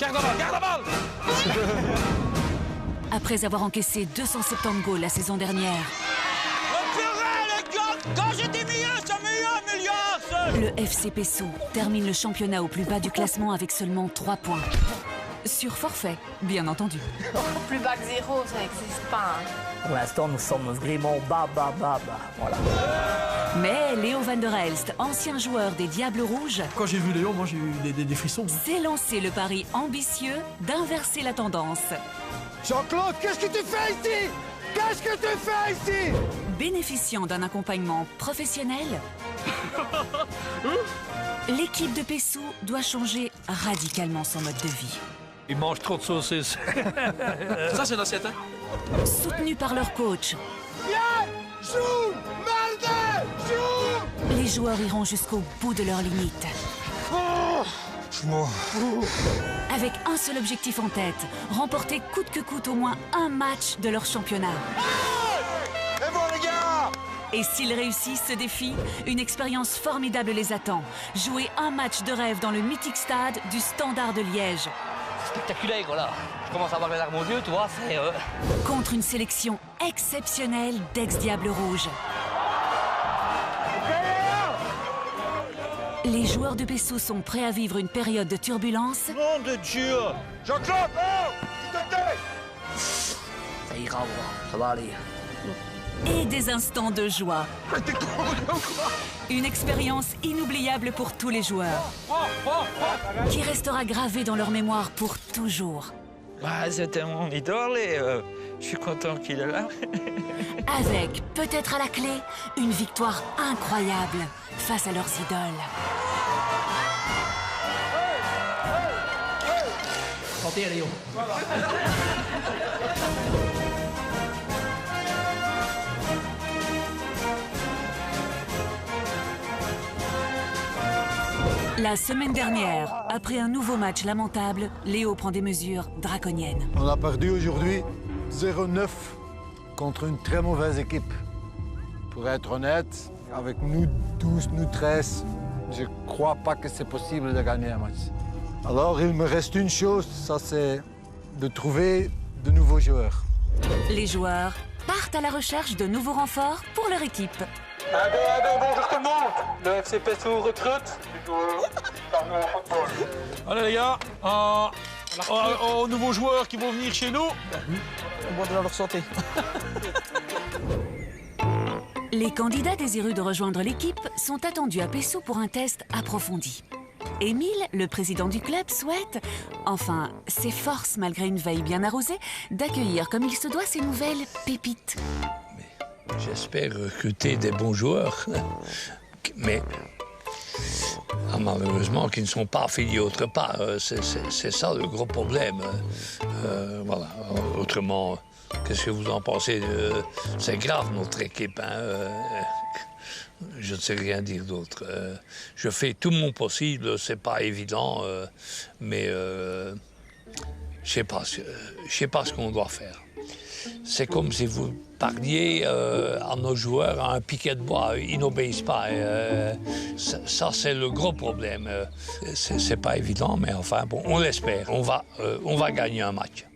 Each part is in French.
Garde la balle, garde la balle! Après avoir encaissé 270 goals la saison dernière, Les gars! Quand j'étais meilleur, c'est meilleur, milliard! le FC Pessou termine le championnat au plus bas du classement avec seulement 3 points. Sur forfait, bien entendu. Plus bas que 0, ça n'existe pas. Pour l'instant, nous sommes vraiment bas. Voilà. Mais Léo van der Elst, ancien joueur des Diables Rouges, Quand j'ai vu Léo, moi j'ai eu des frissons. s'est lancé le pari ambitieux d'inverser la tendance. Jean-Claude, qu'est-ce que tu fais ici? Qu'est-ce que tu fais ici? Bénéficiant d'un accompagnement professionnel, l'équipe de Pessou doit changer radicalement son mode de vie. Ils mangent trop de saucisses. Ça, c'est une assiette, hein? Soutenus par leur coach, Viens! Joue! Merde! Joue! les joueurs iront jusqu'au bout de leurs limites. Avec un seul objectif en tête, remporter coûte que coûte au moins un match de leur championnat. C'est bon, les gars! Et s'ils réussissent ce défi, une expérience formidable les attend. Jouer un match de rêve dans le mythique stade du Standard de Liège. Spectaculaire, voilà. Je commence à avoir les larmes aux yeux, tu vois, c'est... Contre une sélection exceptionnelle d'ex-Diables Rouges. Les joueurs de Pessou sont prêts à vivre une période de turbulence Nom de Dieu! Jean-Claude, oh! S'il te plaît! Ça ira, voilà. Ça va aller. et des instants de joie. Une expérience inoubliable pour tous les joueurs, qui restera gravée dans leur mémoire pour toujours. Bah, c'était mon idole et je suis content qu'il est là. Avec, peut-être à la clé, une victoire incroyable face à leurs idoles. Santé à Léo. La semaine dernière, après un nouveau match lamentable, Léo prend des mesures draconiennes. On a perdu aujourd'hui 0-9 contre une très mauvaise équipe. Pour être honnête, avec nous 12, nous 13, je crois pas que c'est possible de gagner un match. Alors, il me reste une chose, ça c'est de trouver de nouveaux joueurs. Les joueurs partent à la recherche de nouveaux renforts pour leur équipe. Bonjour tout le monde. Le FC Pessou recrute. Allez les gars, aux nouveaux joueurs qui vont venir chez nous. On boit de leur santé. Les candidats désireux de rejoindre l'équipe sont attendus à Pessou pour un test approfondi. Émile, le président du club, souhaite, enfin, s'efforce malgré une veille bien arrosée, d'accueillir comme il se doit ces nouvelles pépites. J'espère recruter des bons joueurs, mais malheureusement qu'ils ne sont pas affiliés autre part. C'est ça le gros problème. Voilà. Autrement, qu'est-ce que vous en pensez? C'est grave notre équipe. Je ne sais rien dire d'autre. Je fais tout mon possible, c'est pas évident, mais je sais pas ce qu'on doit faire. C'est comme si vous parliez à nos joueurs à un piquet de bois. Ils n'obéissent pas. Ça, c'est le gros problème. C'est pas évident, mais enfin, bon, on l'espère. On va gagner un match.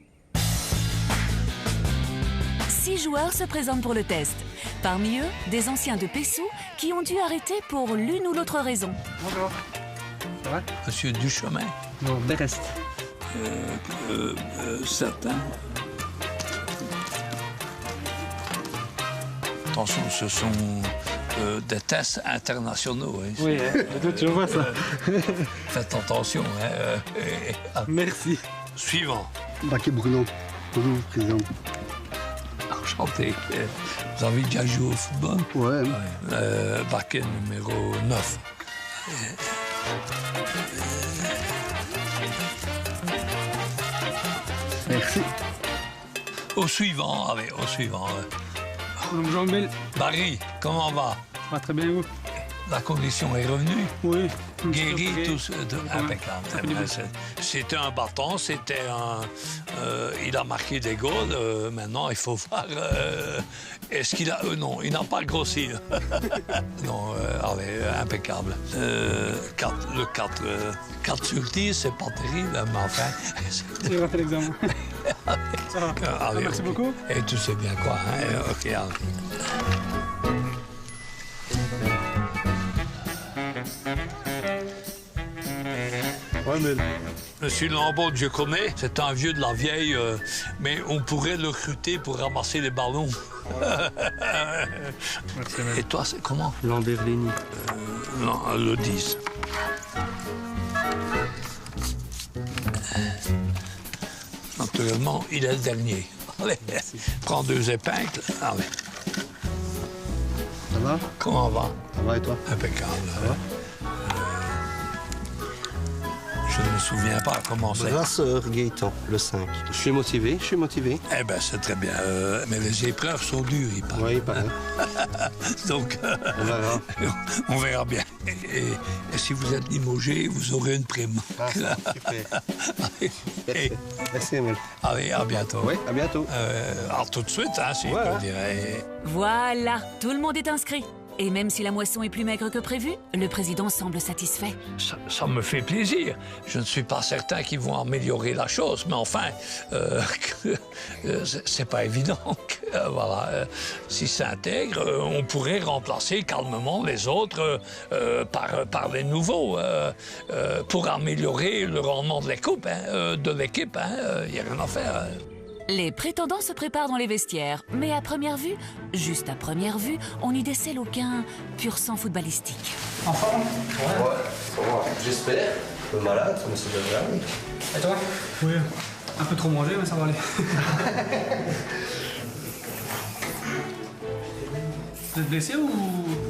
6 joueurs se présentent pour le test. Parmi eux, des anciens de Pessou qui ont dû arrêter pour l'une ou l'autre raison. Bonjour. Ça va? Monsieur Duchemin. Non, Berest. Certains. Attention, ce sont des tests internationaux. Hein. Oui, je vois ça. Faites attention. Hein. Merci. Suivant. Baké Bruno. Bonjour, président. Enchanté. Vous avez déjà joué au football? Ouais. Baké numéro 9. Merci. Au suivant, allez, au suivant. Jean-Mel. Barry, comment va? Ça va très bien, vous? La condition est revenue. Oui. Guéri, impeccable. C'était un bâton, il a marqué des goals. Maintenant, il faut voir. Est-ce qu'il a. Non, il n'a pas grossi. Non, allez, impeccable. 4 sur 10, c'est pas terrible, mais enfin. J'ai raté l'examen. Ça va. Allez, merci beaucoup. Et tu sais bien quoi, hein? OK, allez. Ouais, mais... Monsieur Lambeau, je connais, c'est un vieux de la vieille, mais on pourrait le recruter pour ramasser les ballons. Et toi, c'est comment? Lamberlini. Non, le 10. Naturellement, il est le dernier. Allez, prends 2 épingles. Allez. Ça va? Comment va? Ça va et toi? Impeccable. Ça va? Je ne me souviens pas comment c'est. Brasseur Gaëtan, le 5. Je suis motivé. Eh bien, c'est très bien. Mais les épreuves sont dures, il paraît. Oui, il paraît. Donc, on verra. On verra bien. Et si vous êtes limogé, vous aurez une prime. Ah, super. Allez, merci, Emile. Allez, à bientôt. Oui, à bientôt. À tout de suite, hein, si je peux dire. Voilà, tout le monde est inscrit. Et même si la moisson est plus maigre que prévu, le président semble satisfait. Ça me fait plaisir. Je ne suis pas certain qu'ils vont améliorer la chose, mais enfin, c'est pas évident. Voilà, s'ils s'intègrent, on pourrait remplacer calmement les autres par les nouveaux pour améliorer le rendement de l'équipe. Il n'y a rien à faire. Les prétendants se préparent dans les vestiaires, mais à première vue, juste à première vue, on n'y décèle aucun pur sang footballistique. En forme? Ouais, ça va. J'espère. Un peu malade, mais ça devrait aller. Et toi? Oui, un peu trop mangé, mais ça va aller. Vous êtes blessé ou...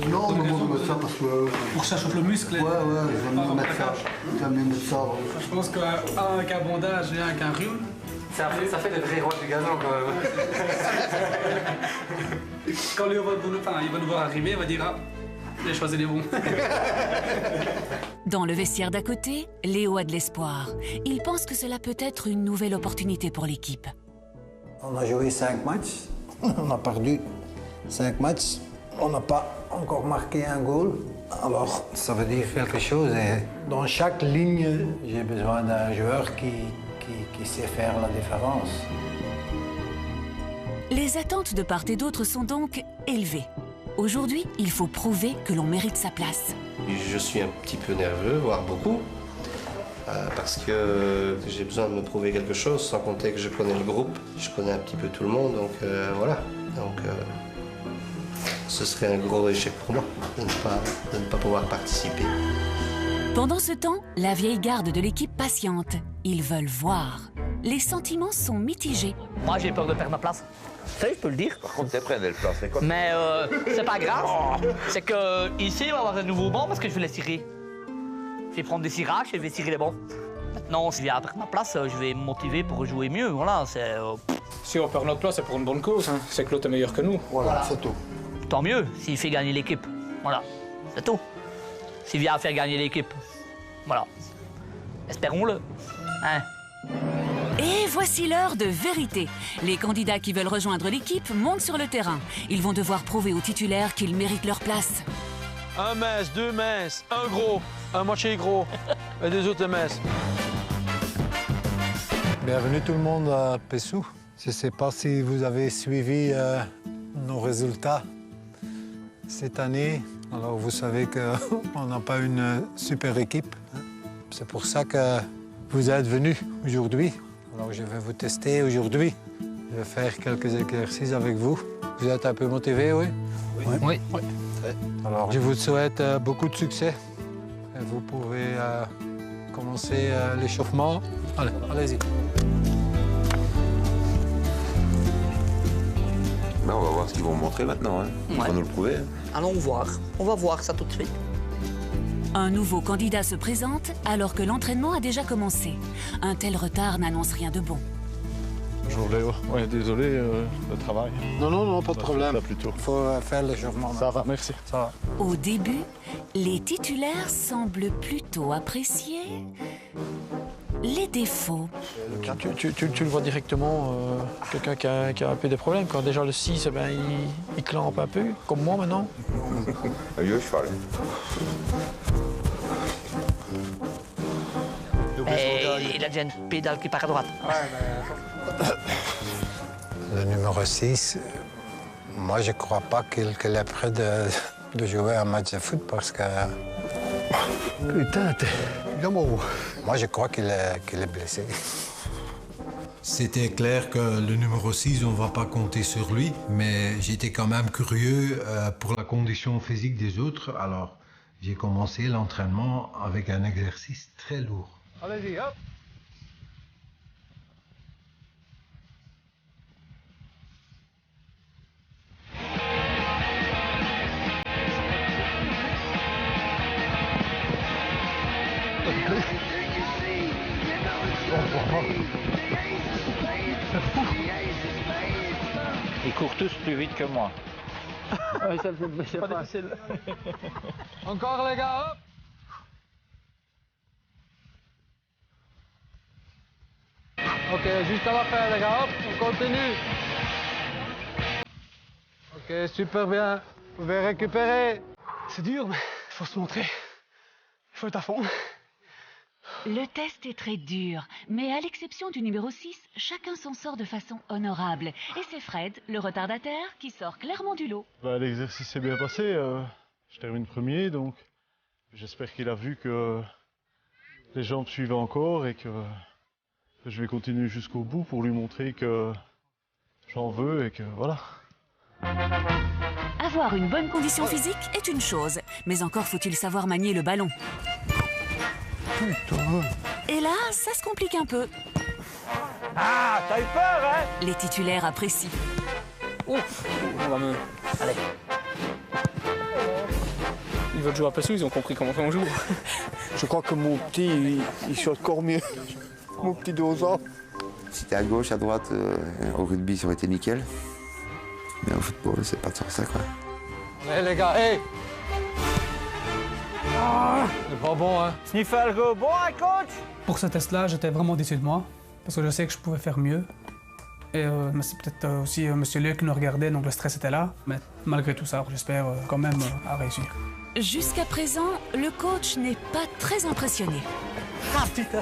Non, on va mettre ça parce que... Pour que ça chauffe le muscle? Ouais, j'aime bien mettre ça. Je pense qu'un avec un bandage et un avec un rhume, Ça fait des vrais rois du gazon quand même. quand Léo il va nous voir arriver, il va dire ah, j'ai choisi les bons. Dans le vestiaire d'à côté, Léo a de l'espoir. Il pense que cela peut être une nouvelle opportunité pour l'équipe. On a joué 5 matchs, on a perdu 5 matchs, on n'a pas encore marqué un goal. Alors ça veut dire quelque chose. Et dans chaque ligne, j'ai besoin d'un joueur qui sait faire la différence. Les attentes de part et d'autre sont donc élevées. Aujourd'hui, il faut prouver que l'on mérite sa place. Je suis un petit peu nerveux, voire beaucoup, parce que j'ai besoin de me prouver quelque chose, sans compter que je connais le groupe, je connais un petit peu tout le monde, donc voilà. Donc ce serait un gros échec pour moi de ne pas pouvoir participer. Pendant ce temps, la vieille garde de l'équipe patiente. Ils veulent voir. Les sentiments sont mitigés. Moi, j'ai peur de perdre ma place. Ça, je peux le dire. Par contre, t'es prêt, elle place. Mais c'est pas grave. C'est que ici, on va avoir un nouveau banc parce que je vais les cirer. Je vais prendre des cirages et je vais cirer les bancs. Maintenant, si je viens perdre ma place, je vais me motiver pour jouer mieux. Voilà, c'est... Si on perd notre place, c'est pour une bonne cause. Hein. C'est que l'autre est meilleur que nous. Voilà. C'est tout. Tant mieux s'il fait gagner l'équipe. Voilà, c'est tout. S'il vient à faire gagner l'équipe. Voilà. Espérons-le. Hein? Et voici l'heure de vérité. Les candidats qui veulent rejoindre l'équipe montent sur le terrain. Ils vont devoir prouver aux titulaires qu'ils méritent leur place. Un mince, 2 minces, un gros, un moitié gros et 2 autres minces. Bienvenue tout le monde à Pessou. Je ne sais pas si vous avez suivi nos résultats cette année. Alors vous savez qu'on n'a pas une super équipe. C'est pour ça que vous êtes venus aujourd'hui. Alors je vais vous tester aujourd'hui. Je vais faire quelques exercices avec vous. Vous êtes un peu motivés, oui? Oui. Alors je vous souhaite beaucoup de succès. Et vous pouvez commencer l'échauffement. Allez, allez-y. Ben, on va voir ce qu'ils vont montrer maintenant. Hein. Ils vont nous le prouver. Hein. Allons voir. On va voir ça tout de suite. Un nouveau candidat se présente alors que l'entraînement a déjà commencé. Un tel retard n'annonce rien de bon. Bonjour Léo. Ouais, désolé, le travail. Non, pas de problème. Plus tôt. Il faut faire le changement. Ça va, merci. Ça va. Au début, les titulaires semblent plutôt apprécier les défauts. Tu le vois directement, quelqu'un qui a un peu des problèmes. Quand déjà le 6, il clampe un peu, comme moi maintenant. Io fare. Il a déjà une pédale qui part à droite. Le numéro 6, moi je crois pas qu'il est prêt de jouer un match de foot parce que... Putain, moi je crois qu'il est blessé. C'était clair que le numéro 6, on ne va pas compter sur lui, mais j'étais quand même curieux pour la condition physique des autres. Alors j'ai commencé l'entraînement avec un exercice très lourd. Allez-y, hop. Ils courent tous plus vite que moi. C'est pas facile. Encore les gars, hop. Ok, juste à la fin les gars, hop, on continue. Ok, super bien. Vous pouvez récupérer. C'est dur, mais il faut se montrer. Il faut être à fond. Le test est très dur, mais à l'exception du numéro 6, chacun s'en sort de façon honorable. Et c'est Fred, le retardataire, qui sort clairement du lot. L'exercice s'est bien passé. Je termine premier, donc j'espère qu'il a vu que les jambes suivent encore et que je vais continuer jusqu'au bout pour lui montrer que j'en veux et que voilà. Avoir une bonne condition physique est une chose, mais encore faut-il savoir manier le ballon. Putain. Et là, ça se complique un peu. Ah, t'as eu peur, hein? Les titulaires apprécient. Ouf, on va me... Allez. Ils veulent jouer à PESO, ils ont compris comment on joue. Je crois que mon petit, il saute encore mieux. Mon petit 12 ans. Si t'es à gauche, à droite, au rugby, ça aurait été nickel. Mais au football, c'est pas tant ça, quoi. Allez les gars, hey! C'est pas bon, hein? Sniffle go, bon, hein, coach? Pour ce test-là, j'étais vraiment déçu de moi, parce que je sais que je pouvais faire mieux. Et mais c'est peut-être aussi Monsieur Léo qui nous regardait, donc le stress était là. Mais malgré tout ça, j'espère quand même à réussir. Jusqu'à présent, le coach n'est pas très impressionné. Ah, putain!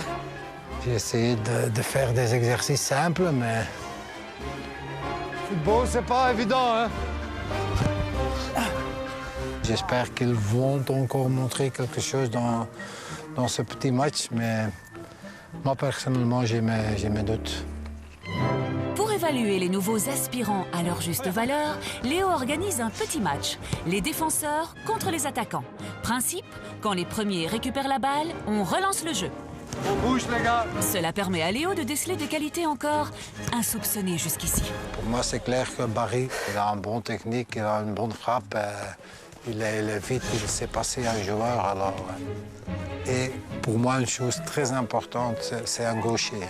J'ai essayé de faire des exercices simples, mais... Football, c'est pas évident, hein? J'espère qu'ils vont encore montrer quelque chose dans ce petit match, mais moi, personnellement, j'ai mes doutes. Pour évaluer les nouveaux aspirants à leur juste valeur, Léo organise un petit match. Les défenseurs contre les attaquants. Principe, quand les premiers récupèrent la balle, on relance le jeu. On bouge, les gars! Cela permet à Léo de déceler des qualités encore insoupçonnées jusqu'ici. Pour moi, c'est clair que Barry, il a une bonne technique, il a une bonne frappe. Il est vite, il sait passer un joueur. Alors, et pour moi, une chose très importante, c'est un gaucher.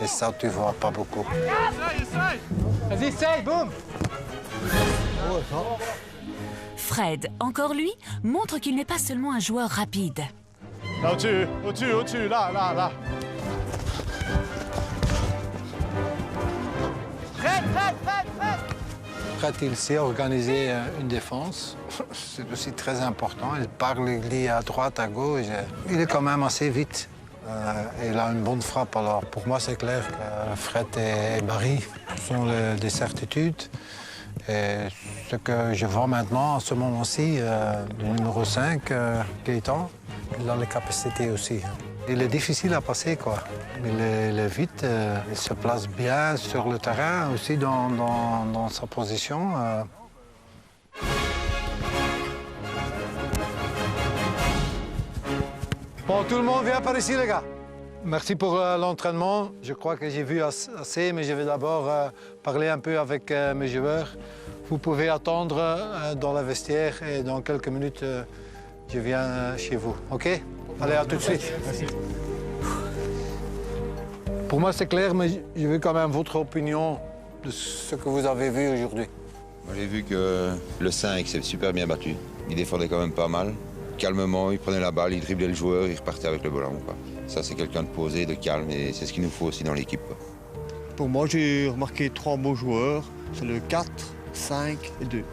Et ça, tu vois pas beaucoup. Vas-y, essaye, boum! Fred, encore lui, montre qu'il n'est pas seulement un joueur rapide. Là, au-dessus, là. Fred! Fred, il sait organiser une défense. C'est aussi très important. Il parle, il lit à droite, à gauche. Il est quand même assez vite. Il a une bonne frappe. Alors, pour moi, c'est clair que Fred et Barry sont des certitudes. Et ce que je vois maintenant, à ce moment-ci, le numéro 5, Gaëtan, il a les capacités aussi. Il est difficile à passer, quoi. Il est vite, il se place bien sur le terrain, aussi dans sa position. Bon, tout le monde vient par ici, les gars. Merci pour l'entraînement. Je crois que j'ai vu assez, mais je vais d'abord parler un peu avec mes joueurs. Vous pouvez attendre dans la vestiaire et dans quelques minutes, je viens chez vous. OK? Allez, à tout de suite. Merci. Pour moi, c'est clair, mais je veux quand même votre opinion de ce que vous avez vu aujourd'hui. Moi, j'ai vu que le 5 s'est super bien battu. Il défendait quand même pas mal. Calmement, il prenait la balle, il driblait le joueur, il repartait avec le ballon, quoi. Ça, c'est quelqu'un de posé, de calme, et c'est ce qu'il nous faut aussi dans l'équipe, quoi. Pour moi, j'ai remarqué 3 beaux joueurs. C'est le 4, 5 et 2.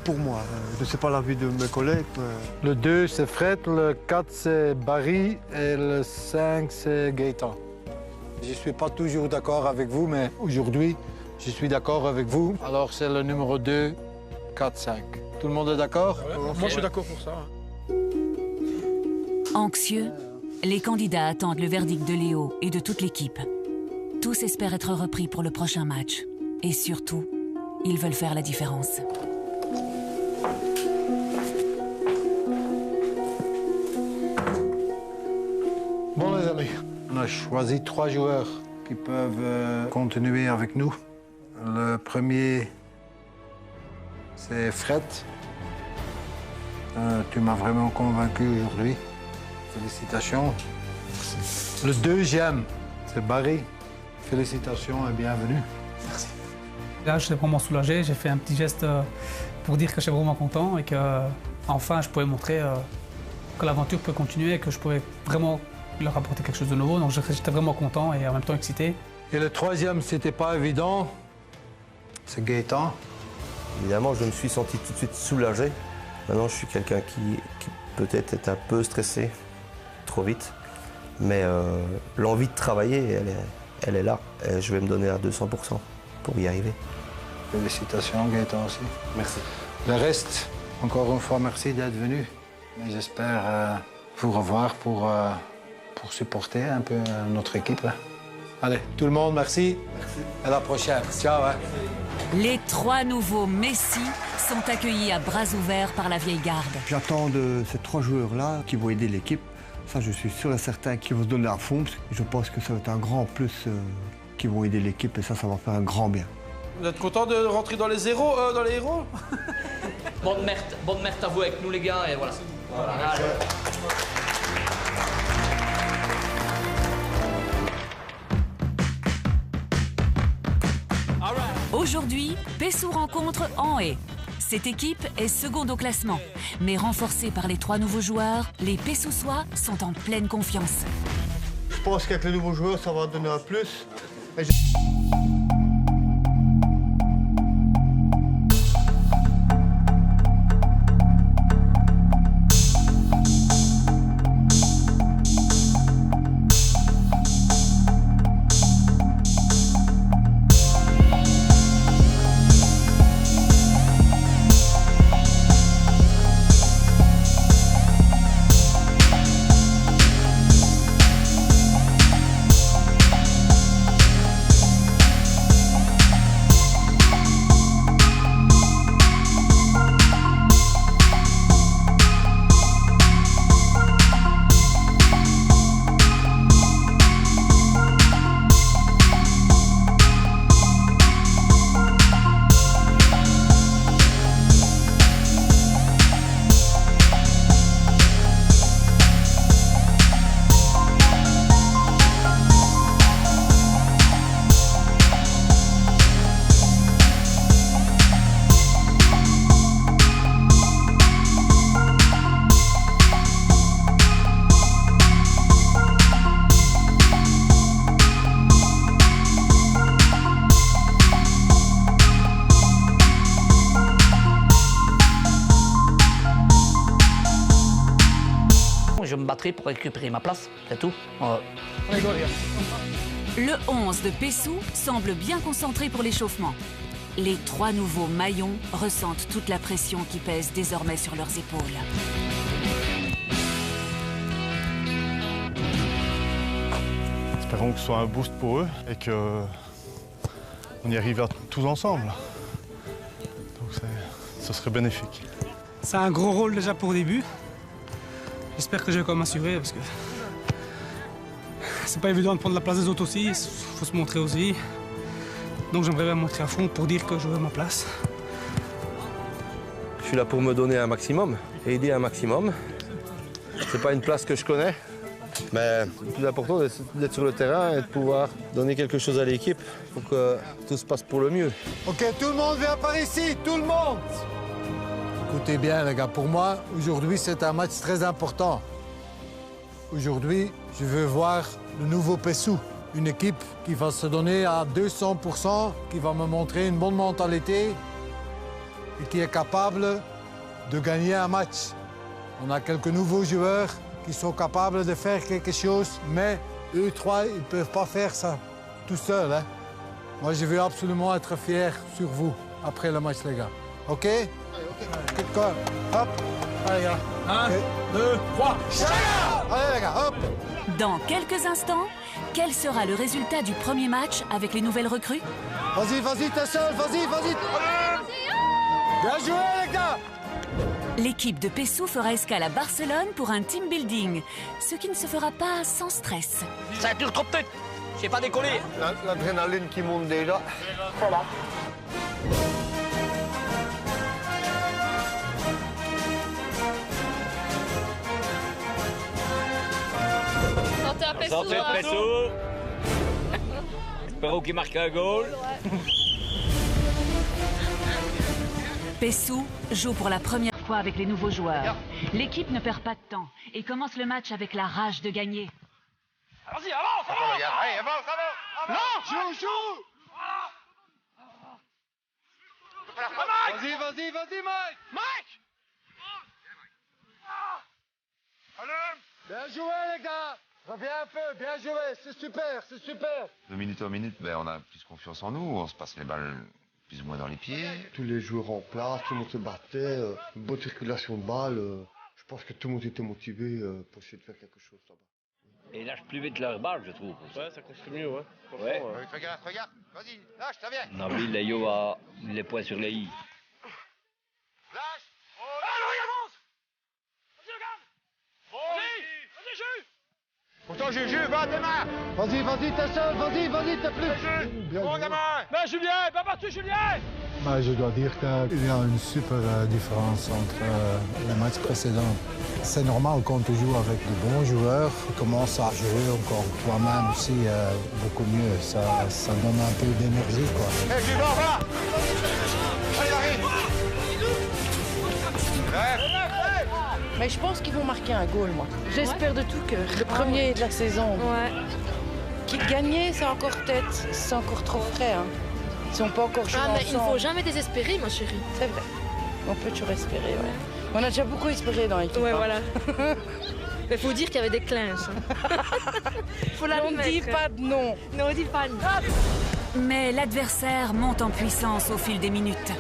Pour moi, je ne sais pas l'avis de mes collègues. Mais... Le 2, c'est Fred, le 4, c'est Barry, et le 5, c'est Gaëtan. Je ne suis pas toujours d'accord avec vous, mais aujourd'hui, je suis d'accord avec vous. Alors, c'est le numéro 2, 4, 5. Tout le monde est d'accord? Moi, je suis d'accord pour ça. Anxieux, les candidats attendent le verdict de Léo et de toute l'équipe. Tous espèrent être repris pour le prochain match. Et surtout, ils veulent faire la différence. Bon, les amis, on a choisi 3 joueurs qui peuvent continuer avec nous. Le premier, c'est Fred. Tu m'as vraiment convaincu aujourd'hui. Félicitations. Merci. Le deuxième, c'est Barry. Félicitations et bienvenue. Merci. Là, je suis vraiment soulagé. J'ai fait un petit geste pour dire que je suis vraiment content et que, enfin, je pouvais montrer que l'aventure peut continuer et que je pouvais vraiment leur apporter quelque chose de nouveau. Donc, j'étais vraiment content et en même temps excité. Et le troisième, c'était pas évident. C'est Gaëtan. Évidemment, je me suis senti tout de suite soulagé. Maintenant, je suis quelqu'un qui peut-être est un peu stressé, trop vite. Mais l'envie de travailler, elle est là. Et je vais me donner à 200% pour y arriver. Félicitations, Gaëtan aussi. Merci. Le reste, encore une fois, merci d'être venu. J'espère vous revoir pour supporter un peu notre équipe. Allez, tout le monde, merci. Merci. À la prochaine. Ciao. Hein. Les 3 nouveaux Messi sont accueillis à bras ouverts par la vieille garde. J'attends de ces 3 joueurs-là qui vont aider l'équipe. Ça, je suis sûr et certain qu'ils vont se donner à fond. Je pense que ça va être un grand plus qui vont aider l'équipe et ça va faire un grand bien. Vous êtes content de rentrer dans les héros, Bonne merde à vous avec nous, les gars, et voilà. Allez. Aujourd'hui, Pessou rencontre Anhai. Cette équipe est seconde au classement. Mais renforcée par les 3 nouveaux joueurs, les Pessousois sont en pleine confiance. Je pense qu'avec les nouveaux joueurs, ça va donner un plus. Je me battrai pour récupérer ma place, c'est tout. Le 11 de Pessou semble bien concentré pour l'échauffement. Les 3 nouveaux maillons ressentent toute la pression qui pèse désormais sur leurs épaules. Espérons que ce soit un boost pour eux et qu'on y arrive tous ensemble. Donc ce serait bénéfique. C'est un gros rôle déjà pour le début. J'espère que je vais quand même m'assurer parce que c'est pas évident de prendre la place des autres aussi, il faut se montrer aussi. Donc j'aimerais bien me montrer à fond pour dire que je veux ma place. Je suis là pour me donner un maximum et aider un maximum. C'est pas une place que je connais. Mais le plus important, c'est d'être sur le terrain et de pouvoir donner quelque chose à l'équipe pour que tout se passe pour le mieux. Ok, tout le monde vient par ici, tout le monde. Écoutez bien les gars, pour moi, aujourd'hui c'est un match très important. Aujourd'hui, je veux voir le nouveau Pessou. Une équipe qui va se donner à 200%, qui va me montrer une bonne mentalité et qui est capable de gagner un match. On a quelques nouveaux joueurs qui sont capables de faire quelque chose, mais eux trois, ils ne peuvent pas faire ça tout seuls. Hein. Moi, je veux absolument être fier sur vous après le match, les gars. OK? Allez, OK. Hop. Allez, les gars. 1, 2, 3. Allez, les gars, hop. Dans quelques instants, quel sera le résultat du premier match avec les nouvelles recrues? Vas-y, vas-y, t'es seul, vas-y, vas-y. Bien joué, les gars. L'équipe de Pessou fera escale à Barcelone pour un team building, ce qui ne se fera pas sans stress. Ça dure trop peut-être. J'ai pas décollé. L'adrénaline qui monte déjà. Voilà. Santé à Pessou. Santé à Pessou. Espérons qu'il marque un goal. Pessou joue pour la première fois avec les nouveaux joueurs. L'équipe ne perd pas de temps et commence le match avec la rage de gagner. Vas-y, avance, avance. Allez, avance, avance. Non, joue. Vas-y, vas-y, vas-y, Mike. Mike. Bien joué, les gars. Reviens un peu, bien joué, c'est super, c'est super. De minute en minute, on a plus confiance en nous, on se passe les balles plus ou moins dans les pieds. Tous les joueurs en place, tout le monde se battait, une bonne circulation de balles. Je pense que tout le monde était motivé pour essayer de faire quelque chose là-bas. Et ils lâchent plus vite leur balle, je trouve. Ouais, ça construit mieux, ouais. Ouais. Regarde, vas-y, lâche, t'as bien. Nabil, Léo a les points sur les i. Lâche. Allez, avance. Vas-y, regarde. Vas-y, joue. Pourtant, Juju, va, démarre. Vas-y, vas-y, t'es seul, vas-y, t'es plus. Bon, gamin. Mais Julien, pas battu, Julien. Je dois dire qu'il y a une super différence entre les matchs précédents. C'est normal quand tu joues avec de bons joueurs, tu commences à jouer encore toi-même aussi beaucoup mieux. Ça donne un peu d'énergie, quoi. Hé, Julien, voilà. Allez, Marie. Mais je pense qu'ils vont marquer un goal, moi. J'espère de tout cœur. Le premier de la saison. Ouais. Gagner, c'est encore trop frais. Hein. Ils sont pas encore joués mais ensemble. il ne faut jamais désespérer, ma chérie. C'est vrai. On peut toujours espérer, ouais. On a déjà beaucoup espéré dans l'équipe. Ouais, hein. voilà. Mais faut dire qu'il y avait des clinches. Faut la on dit pas de non. Non, on dit pas de non. Mais l'adversaire monte en puissance au fil des minutes.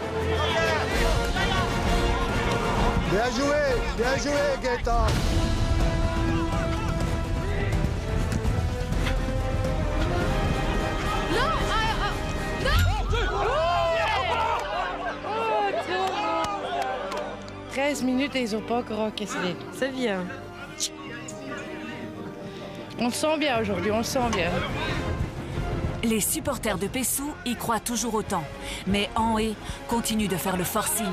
Bien joué, Gaëtan. Non, Oh, 13 minutes et ils n'ont pas encore encaissé. c'est bien. On le sent bien aujourd'hui, on le sent bien. Les supporters de Pessou y croient toujours autant. Mais Anhé continue de faire le forcing.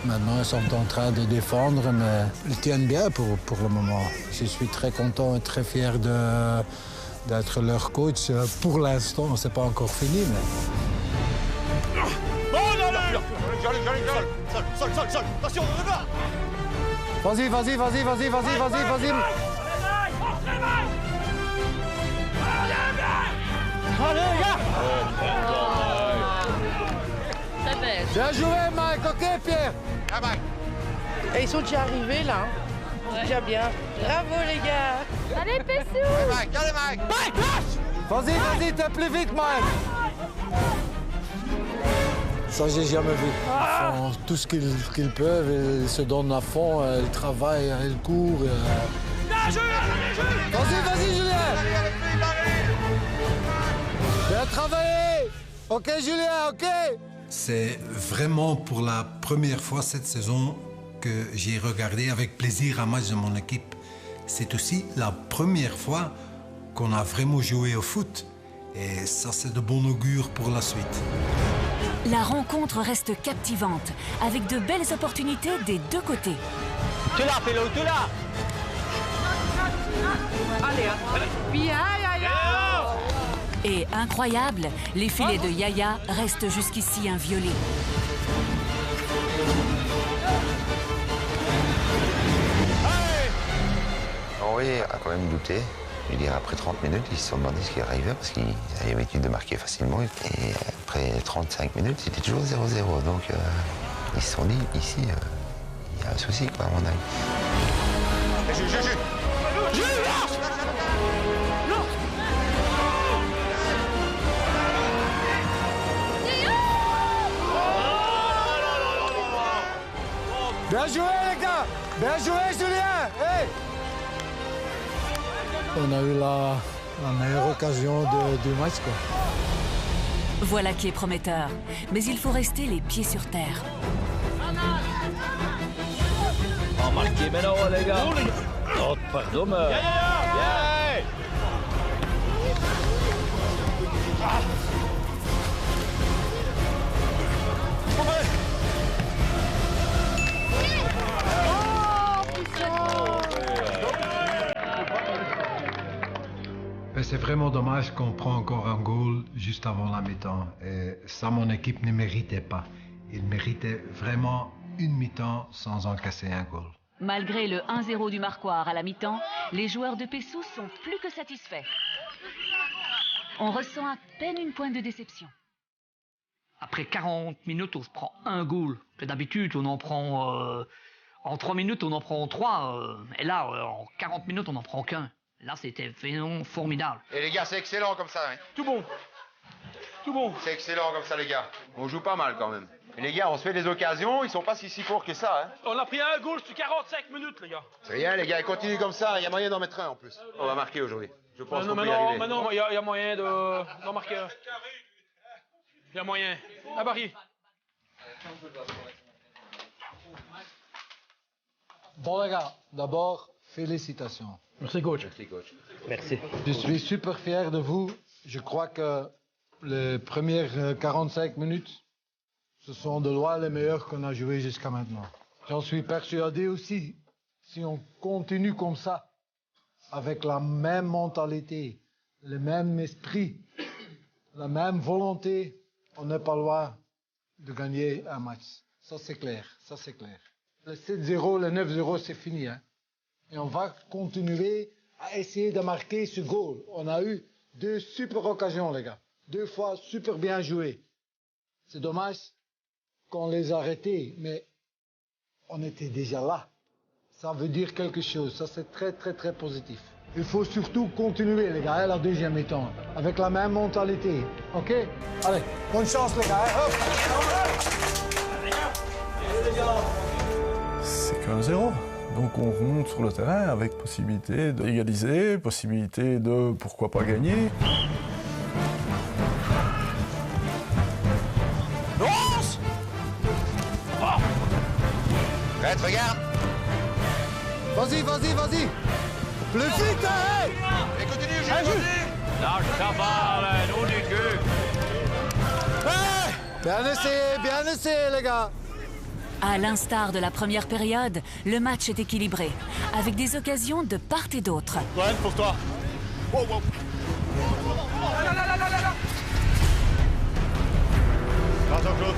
Maintenant, ils sont en train de défendre, mais ils tiennent bien pour le moment. Je suis très content et très fier d'être leur coach. Pour l'instant, c'est pas encore fini, mais... Oh, allez. Sol. Attention, regarde. Vas-y. Allez, gars. Très belle. Bien joué, Mike. OK, Pierre. Et ils sont déjà arrivés là. Hein. C'est déjà bien. Bravo les gars. Allez, Pessou. Allez, Mike. Mike, lâche. Vas-y, t'es plus vite, Mike. Ça, j'ai jamais vu. Ils font tout ce qu'ils peuvent, ils se donnent à fond, ils travaillent, ils courent. Vas-y, Julien. Bien travaillé. OK, Julien, OK. C'est vraiment pour la première fois cette saison que j'ai regardé avec plaisir un match de mon équipe. C'est aussi la première fois qu'on a vraiment joué au foot. Et ça, c'est de bon augure pour la suite. La rencontre reste captivante, avec de belles opportunités des deux côtés. Tu l'as, Pélo, tu l'as. Allez, bien, Yaya. Et incroyable, les filets de Yaya restent jusqu'ici inviolés. Henri a quand même douté. Je veux dire, après 30 minutes, ils se sont demandé ce qui arrivait parce qu'ils avaient l'habitude de marquer facilement. Et après 35 minutes, c'était toujours 0-0. Donc, ils se sont dit, ici, il y a un souci, quoi, à mon avis. Bien joué, les gars! Bien joué, Julien! Hey! On a eu la meilleure occasion du match, quoi. Voilà qui est prometteur, mais il faut rester les pieds sur terre. Oh, marqué maintenant, les gars. Oh, pardon, mais... C'est vraiment dommage qu'on prend encore un goal juste avant la mi-temps. Et ça, mon équipe ne méritait pas. Il méritait vraiment une mi-temps sans encaisser un goal. Malgré le 1-0 du Marquard à la mi-temps, les joueurs de Pessous sont plus que satisfaits. On ressent à peine une pointe de déception. Après 40 minutes, on se prend un goal. Que d'habitude, on en prend... en 3 minutes, on en prend 3. Et là, en 40 minutes, on n'en prend qu'un. Là, c'était vraiment formidable. Et les gars, c'est excellent comme ça. Hein. Tout bon. Tout bon. C'est excellent comme ça, les gars. On joue pas mal quand même. Et les gars, on se fait des occasions, ils sont pas si courts que ça. Hein. On a pris un goal sur 45 minutes, les gars. C'est rien, les gars, continue comme ça. Il y a moyen d'en mettre un en plus. On va marquer aujourd'hui. Je pense qu'on peut y arriver. Maintenant, il y a moyen d'en marquer un. Il y a moyen. Ah, Barry. Bon, les gars, d'abord, félicitations. Merci, coach. Merci, coach. Merci. Je suis super fier de vous. Je crois que les premières 45 minutes, ce sont de loin les meilleures qu'on a jouées jusqu'à maintenant. J'en suis persuadé aussi, si on continue comme ça, avec la même mentalité, le même esprit, la même volonté, on n'est pas loin de gagner un match. Ça, c'est clair. Ça, c'est clair. Le 7-0, le 9-0, c'est fini, hein. Et on va continuer à essayer de marquer ce goal. On a eu 2 super occasions, les gars. 2 fois super bien joué. C'est dommage qu'on les a arrêtés, mais on était déjà là. Ça veut dire quelque chose. Ça, c'est très, très, très positif. Il faut surtout continuer, les gars, la deuxième mi-temps, avec la même mentalité. OK? Allez, bonne chance, les gars. Hop. C'est qu'un 0. Donc on remonte sur le terrain avec possibilité d'égaliser, possibilité de pourquoi pas gagner. Lance! Oh. Red, regarde. Vas-y, vas-y, vas-y. Plus vite, hein! Et continue, continue. Lâche ta balle, nous du cul. Bien essayé, les gars. À l'instar de la première période, le match est équilibré, avec des occasions de part et d'autre. Ouais, pour toi. Wow, wow. Jean-Claude.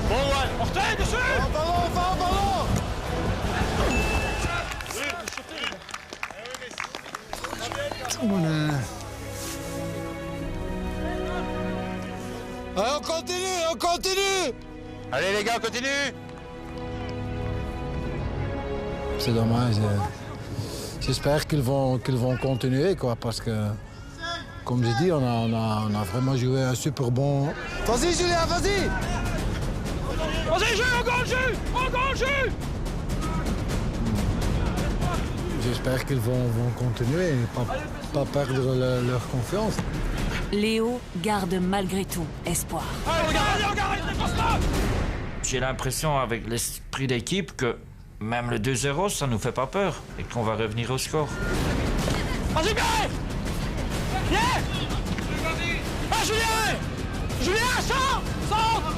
Bon, ouais. Orteil, dessus. En ballon. Allez, on continue. Allez, les gars, continue. C'est dommage. J'espère qu'ils vont continuer, quoi, parce que, comme je dis, on a vraiment joué un super bon... Vas-y, Julien, vas-y. Vas-y, encore le jus. J'espère qu'ils vont continuer et pas perdre leur confiance. Léo garde malgré tout espoir. J'ai l'impression, avec l'esprit d'équipe, que même le 2-0, ça nous fait pas peur et qu'on va revenir au score. Vas-y, Pierre! Yeah! Ah, Julien! Julien, centre! Centre!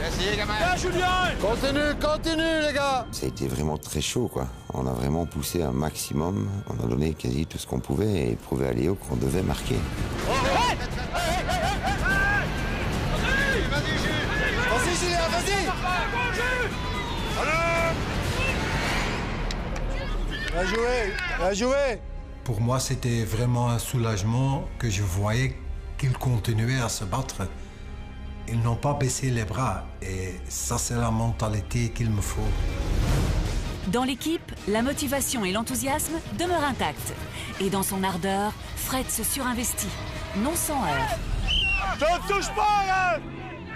Essayez, gamin. Viens, Julien! Continue, les gars! Ça a été vraiment très chaud, quoi. On a vraiment poussé un maximum. On a donné quasi tout ce qu'on pouvait et prouvé à Léo qu'on devait marquer. Vas-y, Julien, vas-y! Bien joué, bien joué! Pour moi, c'était vraiment un soulagement que je voyais qu'ils continuaient à se battre. Ils n'ont pas baissé les bras et ça, c'est la mentalité qu'il me faut. Dans l'équipe, la motivation et l'enthousiasme demeurent intacts. Et dans son ardeur, Fred se surinvestit, non sans heurts. Je ne touche pas, hein!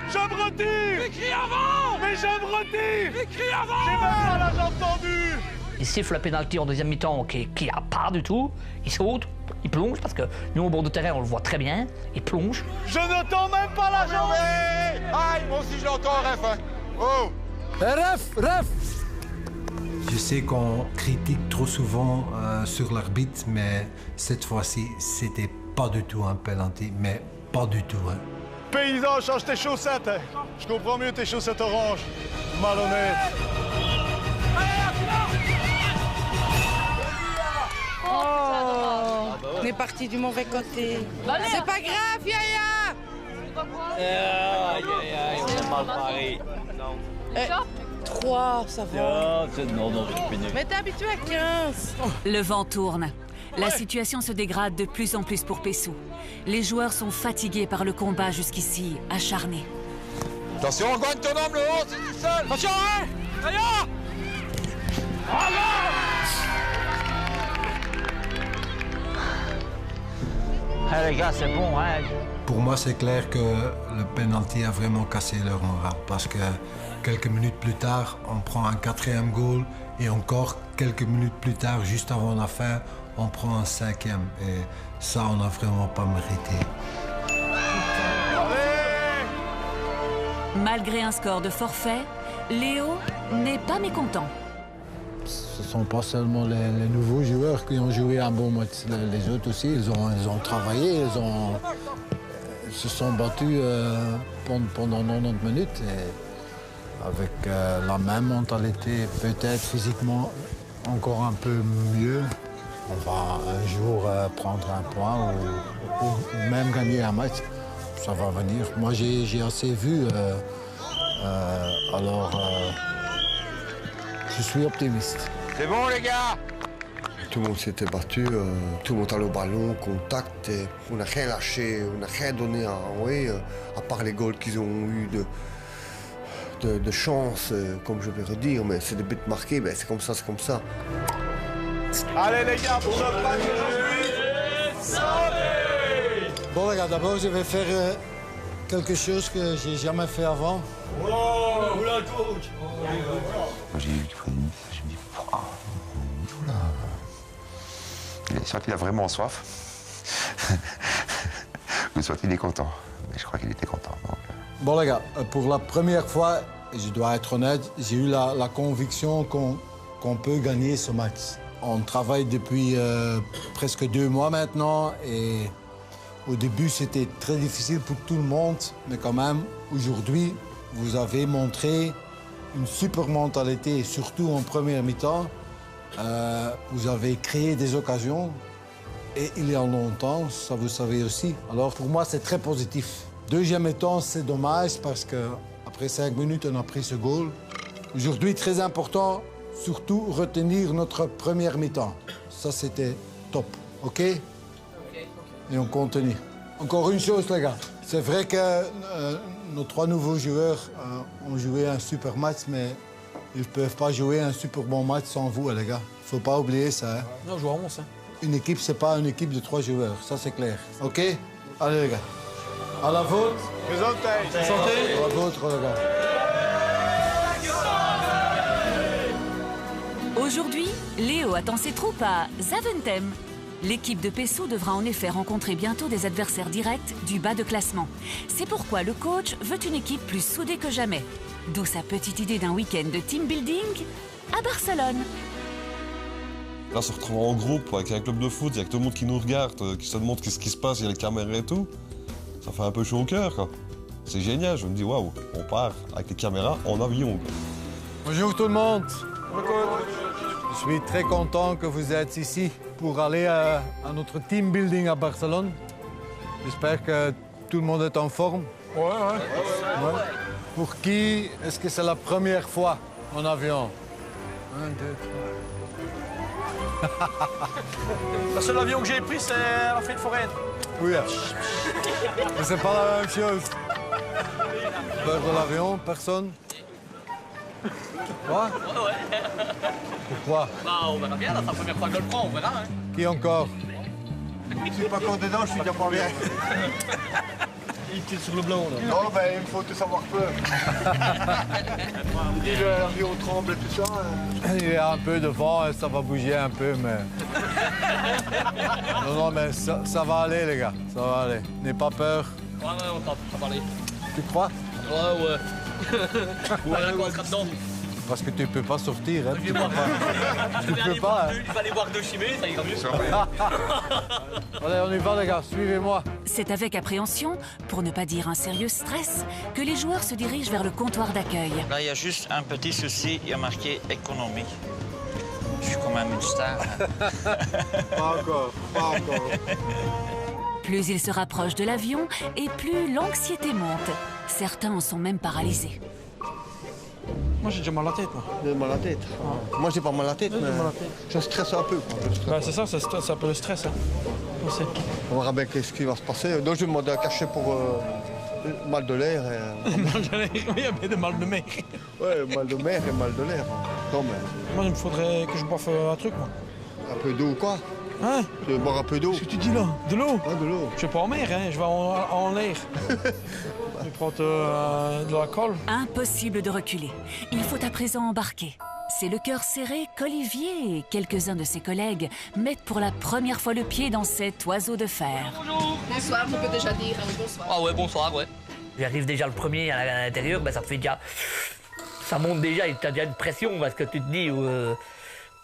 Je me retire! Écris avant! Mais je me retire! Écris avant! J'ai même pas la jambe tendue! Il siffle le pénalty en deuxième mi-temps qui a pas du tout. Il saute, il plonge parce que nous au bord de terrain on le voit très bien. Il plonge. Je n'entends même pas la jambe! Aïe, moi aussi je l'entends, ref. Hein. Oh! Ref! Je sais qu'on critique trop souvent sur l'arbitre, mais cette fois-ci, c'était pas du tout un penalty, mais pas du tout. Hein. Paysan, change tes chaussettes. Hein. Je comprends mieux tes chaussettes oranges. Malhonnête. Oh, on est parti du mauvais côté. C'est pas grave, Yaya. Aïe, c'est mal paré. 3, ça va. Non, Mais t'es habitué à 15. Le vent tourne. La situation se dégrade de plus en plus pour Pessou. Les joueurs sont fatigués par le combat jusqu'ici acharné. Attention, on gagne ton homme, le haut, c'est du seul. Attention, hein! Yaya! Ah, les gars, c'est bon, hein? Pour moi, c'est clair que le penalty a vraiment cassé leur morale parce que quelques minutes plus tard, on prend un 4e goal et encore quelques minutes plus tard, juste avant la fin, on prend un 5e. Et ça, on n'a vraiment pas mérité. Malgré un score de forfait, Léo n'est pas mécontent. Ce ne sont pas seulement les nouveaux joueurs qui ont joué un bon match. Les autres aussi, ils ont travaillé, ils se sont battus pendant 90 minutes. Et avec la même mentalité, peut-être physiquement encore un peu mieux. On va un jour prendre un point ou même gagner un match. Ça va venir. Moi, j'ai assez vu. Alors, je suis optimiste. C'est bon, les gars! Tout le monde s'était battu, tout le monde allait au ballon, contact, et on n'a rien lâché, on n'a rien donné à envoyer, à part les goals qu'ils ont eu de chance, comme je vais redire, mais c'est des buts marqués, ben c'est comme ça, c'est comme ça. Allez, les gars, pour le match aujourd'hui, santé! Bon, les gars, d'abord, je vais faire quelque chose que j'ai jamais fait avant. Oh, oula, coach! Quand j'ai vu qu'il prenait une je me dis, oula. Il soit qu'il a vraiment soif, ou soit il est content. Mais je crois qu'il était content. Donc. Bon, les gars, pour la première fois, je dois être honnête, j'ai eu la conviction qu'on peut gagner ce match. On travaille depuis presque 2 mois maintenant et au début, c'était très difficile pour tout le monde, mais quand même, aujourd'hui, vous avez montré une super mentalité, et surtout en première mi-temps. Vous avez créé des occasions, et il y a longtemps, ça vous savez aussi. Alors pour moi, c'est très positif. Deuxième mi-temps, c'est dommage parce qu'après 5 minutes, on a pris ce goal. Aujourd'hui, très important, surtout retenir notre première mi-temps. Ça, c'était top, OK? Et on continue. Encore une chose, les gars. C'est vrai que nos 3 nouveaux joueurs ont joué un super match, mais ils ne peuvent pas jouer un super bon match sans vous, les gars. Il ne faut pas oublier ça. Hein. Non, je joue à 11. Hein. Une équipe, ce n'est pas une équipe de 3 joueurs. Ça, c'est clair. OK? Allez, les gars. À la vôtre. Santé. Santé. À la vôtre, les gars. Aujourd'hui, Léo attend ses troupes à Zaventem. L'équipe de Pessou devra en effet rencontrer bientôt des adversaires directs du bas de classement. C'est pourquoi le coach veut une équipe plus soudée que jamais. D'où sa petite idée d'un week-end de team building à Barcelone. Là, se retrouver en groupe avec un club de foot, avec tout le monde qui nous regarde, qui se demande qu'est-ce qui se passe, il y a les caméras et tout. Ça fait un peu chaud au cœur, quoi. C'est génial, je me dis waouh, on part avec les caméras en avion. Bonjour tout le monde. Je suis très content que vous êtes ici pour aller à notre team building à Barcelone. J'espère que tout le monde est en forme. Ouais. Pour qui est-ce que c'est la première fois en avion? 1, 2, 3. Le seul avion que j'ai pris, c'est la fête foraine. Oui. Mais c'est pas la même chose. Peur de l'avion, personne? Quoi? Ouais. Pourquoi? Bah, on verra bien, là, c'est la première fois que je le prends, on verra. Hein. Qui encore? Je suis pas encore dedans, je suis déjà pas bien. Il tire sur le blanc, là. Non, ben il me faut tout savoir peur. L'avion tremble et tout ça. Il y a un peu de vent et ça va bouger un peu, mais... Non, mais ça va aller, les gars. Ça va aller. N'aie pas peur. Ouais, on t'a parlé. Tu crois? Ouais. Ouais, quoi, dedans. Parce que tu peux pas sortir, hein. Tu peux peux pas. Il va aller voir deux chimées, ça ira mieux. Allez, on y va, les gars. Suivez-moi. C'est avec appréhension, pour ne pas dire un sérieux stress, que les joueurs se dirigent vers le comptoir d'accueil. Là, il y a juste un petit souci, il y a marqué économie. Je suis quand même une star. Pas encore. Plus ils se rapprochent de l'avion, et plus l'anxiété monte. Certains en sont même paralysés. Moi, j'ai déjà mal à la tête, moi. J'ai mal à la tête. Moi, j'ai pas mal à la tête, mais je stresse un peu. C'est ça, c'est un peu le stress. Hein. On verra bien ce qui va se passer. Donc, je vais demander un cachet pour mal de l'air. Mal de l'air, oui, mais de mal de mer. Ouais, mal de mer et mal de l'air. Non, mais... Moi, il me faudrait que je boive un truc, moi. Un peu d'eau ou quoi? Hein? Je vais boire un peu d'eau. Qu'est-ce que tu dis là? De l'eau? Ouais, de l'eau. Je vais pas en mer, hein, je vais en l'air. Je vais prendre de l'alcool. Impossible de reculer. Il faut à présent embarquer. C'est le cœur serré qu'Olivier et quelques-uns de ses collègues mettent pour la première fois le pied dans cet oiseau de fer. Bonjour. Bonsoir, on peut déjà dire bonsoir. Ah ouais, bonsoir, ouais. J'arrive déjà le premier à l'intérieur, ben ça te fait déjà... Ça monte déjà, t'as déjà une pression parce que tu te dis où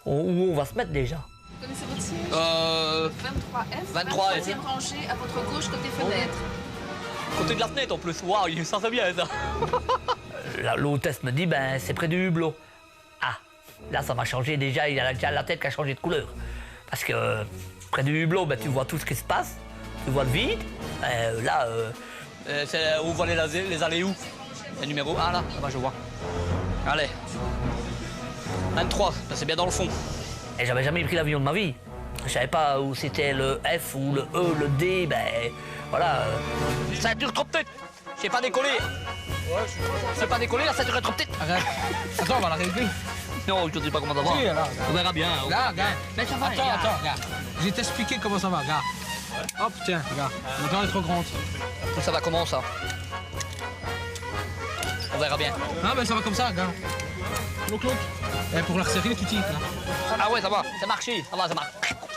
on va se mettre déjà. Vous connaissez votre siège 23F. 23F. 23e rangée à votre gauche côté fenêtre. Côté de la fenêtre en plus, waouh, ça c'est bien ça. L'hôtesse me dit, ben c'est près du hublot. Ah, là ça m'a changé déjà, il a déjà la tête qui a changé de couleur. Parce que près du hublot, ben, tu vois tout ce qui se passe, tu vois le vide. Là, c'est où vont les allées où? Le numéro 1 là, je vois. Allez. 23, ben, c'est bien dans le fond. Et j'avais jamais pris l'avion de ma vie. Je savais pas où c'était le F ou le E, le D, ben voilà. Ceinture trop petite. J'ai pas décollé. Ouais, je sais pas décollé, la ceinture est trop petite. Arrête. Attends, on va la régler. Non, je ne sais pas comment ça va. Si, là, on verra bien. Là, regarde. Mais ça va, attends, regarde. Je vais t'expliquer comment ça va, regarde. Hop, tiens, regarde. Maintenant, elle est trop grande. Ça va comment, ça? On verra bien. Ah, ben ça va comme ça, regarde. Look. Et pour la resserrer, tu tires, là. Ah ouais, ça va, ça marche, ça va, ça marche.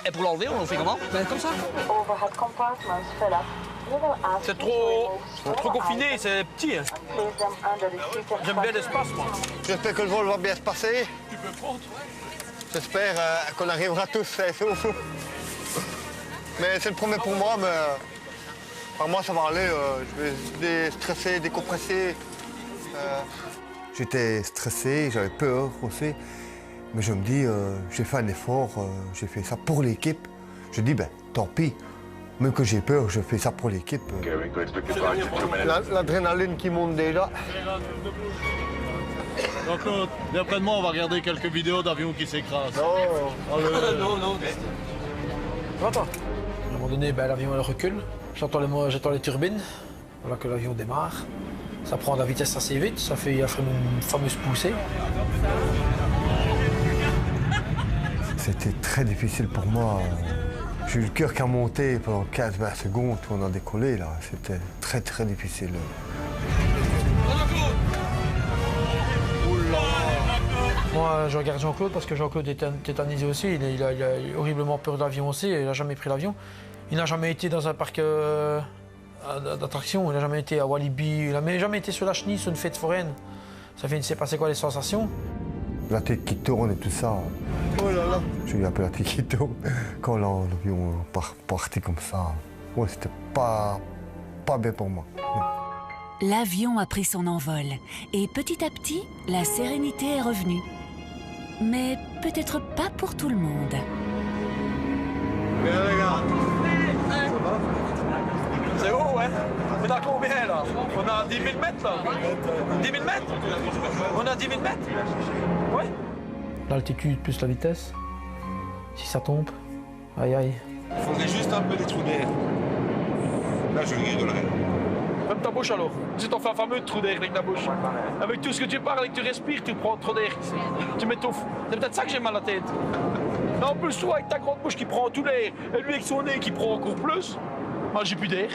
Et pour l'enlever, on le fait comment? Ben comme ça. C'est trop confiné, c'est petit. Hein. J'aime bien l'espace, moi. J'espère que le vol va bien se passer. Tu peux prendre. J'espère qu'on arrivera tous à SO. Mais c'est le premier pour moi, mais par moi ça va aller. Je vais déstresser, décompresser. J'étais stressé, j'avais peur aussi. Mais je me dis, j'ai fait un effort, j'ai fait ça pour l'équipe. Je dis, ben tant pis. Même que j'ai peur, je fais ça pour l'équipe. L'adrénaline qui monte déjà. Donc d'après moi, on va regarder quelques vidéos d'avions qui s'écrasent. Non. Attends. À un moment donné, ben, l'avion recule. J'entends les turbines. Voilà que l'avion démarre. Ça prend de la vitesse assez vite. Ça fait une fameuse poussée. C'était très difficile pour moi. J'ai eu le cœur qui a monté pendant 15-20 secondes où on a décollé. Là. C'était très très difficile. Moi, je regarde Jean-Claude parce que Jean-Claude est tétanisé aussi. Il a horriblement peur de l'avion aussi. Il n'a jamais pris l'avion. Il n'a jamais été dans un parc d'attractions. Il n'a jamais été à Walibi. Il n'a jamais été sur la chenille, sur une fête foraine. Ça fait, il ne sait pas c'est quoi les sensations. La tête qui tourne et tout ça. Oh là là. J'ai eu un peu la tête qui tourne quand l'avion partit comme ça. Ouais, c'était pas bien pour moi. L'avion a pris son envol et petit à petit, la sérénité est revenue. Mais peut-être pas pour tout le monde. Bien les gars. C'est haut, ouais. On a combien là? On a 10 000 mètres là? 10 000 mètres? On a 10 000 mètres? Ouais. L'altitude plus la vitesse. Si ça tombe, aïe aïe. Il faudrait juste un peu des trous d'air. Là, je rigolerais. Ferme ta bouche alors. C'est ton fameux trou d'air avec ta bouche. Avec tout ce que tu parles et que tu respires, tu prends trop d'air. Tu m'étouffes. C'est peut-être ça que j'ai mal à la tête. Et en plus, toi avec ta grande bouche qui prend tout l'air, et lui avec son nez qui prend encore plus, moi j'ai plus d'air.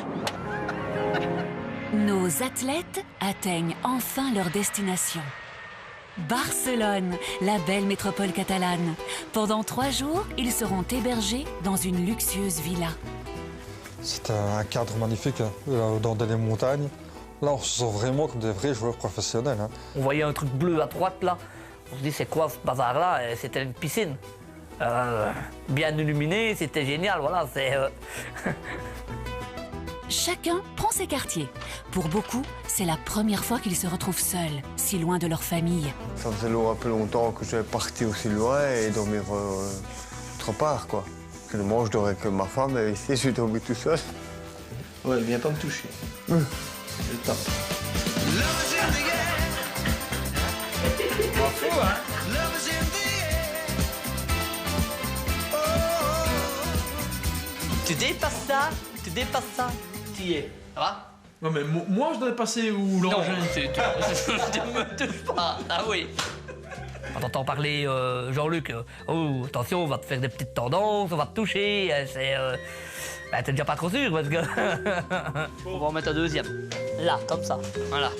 Nos athlètes atteignent enfin leur destination. Barcelone, la belle métropole catalane. Pendant 3 jours, ils seront hébergés dans une luxueuse villa. C'est un cadre magnifique dans les montagnes. Là, on se sent vraiment comme des vrais joueurs professionnels. On voyait un truc bleu à droite là. On se dit c'est quoi ce bazar-là? Et c'était une piscine. Bien illuminée, c'était génial, voilà. Chacun prend ses quartiers. Pour beaucoup, c'est la première fois qu'ils se retrouvent seuls, si loin de leur famille. Ça faisait un peu longtemps que je devais partir aussi loin et dormir autre part, quoi. Finalement, je dormais que ma femme, et ici, je suis tombé tout seul. Ouais, viens pas me toucher. Je tape. Pas fou, hein? Tu dépasses ça, tu y es. Ça va? Non mais moi je dois passer où l'engin? Non, tu me touches pas. Ah oui. On t'entend parler, Jean-Luc, oh, attention, on va te faire des petites tendances, on va te toucher, t'es déjà pas trop sûr parce que... On va en mettre un deuxième. Là, comme ça, voilà.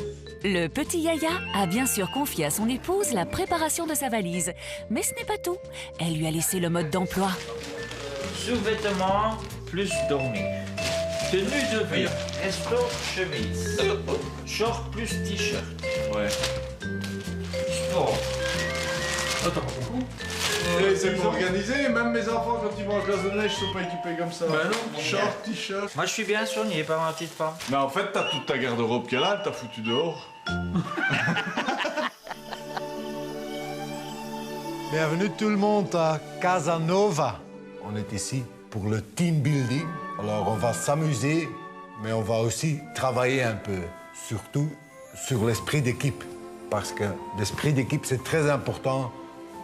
Le petit Yaya a bien sûr confié à son épouse la préparation de sa valise. Mais ce n'est pas tout. Elle lui a laissé le mode d'emploi. Sous-vêtements plus dormir. Tenue de vie, resto, chemise. Short plus t-shirt. Ouais. Sport. Attends, C'est pour organiser, même mes enfants quand ils vont en classe de neige, ils sont pas équipés comme ça. Ben non. Short, t-shirt. Moi je suis bien soigné par ma petite femme. Mais en fait, t'as toute ta garde-robe qu'elle a, elle t'a foutu dehors. Bienvenue tout le monde à Casanova. On est ici pour le team building. Alors on va s'amuser, mais on va aussi travailler un peu. Surtout sur l'esprit d'équipe. Parce que l'esprit d'équipe, c'est très important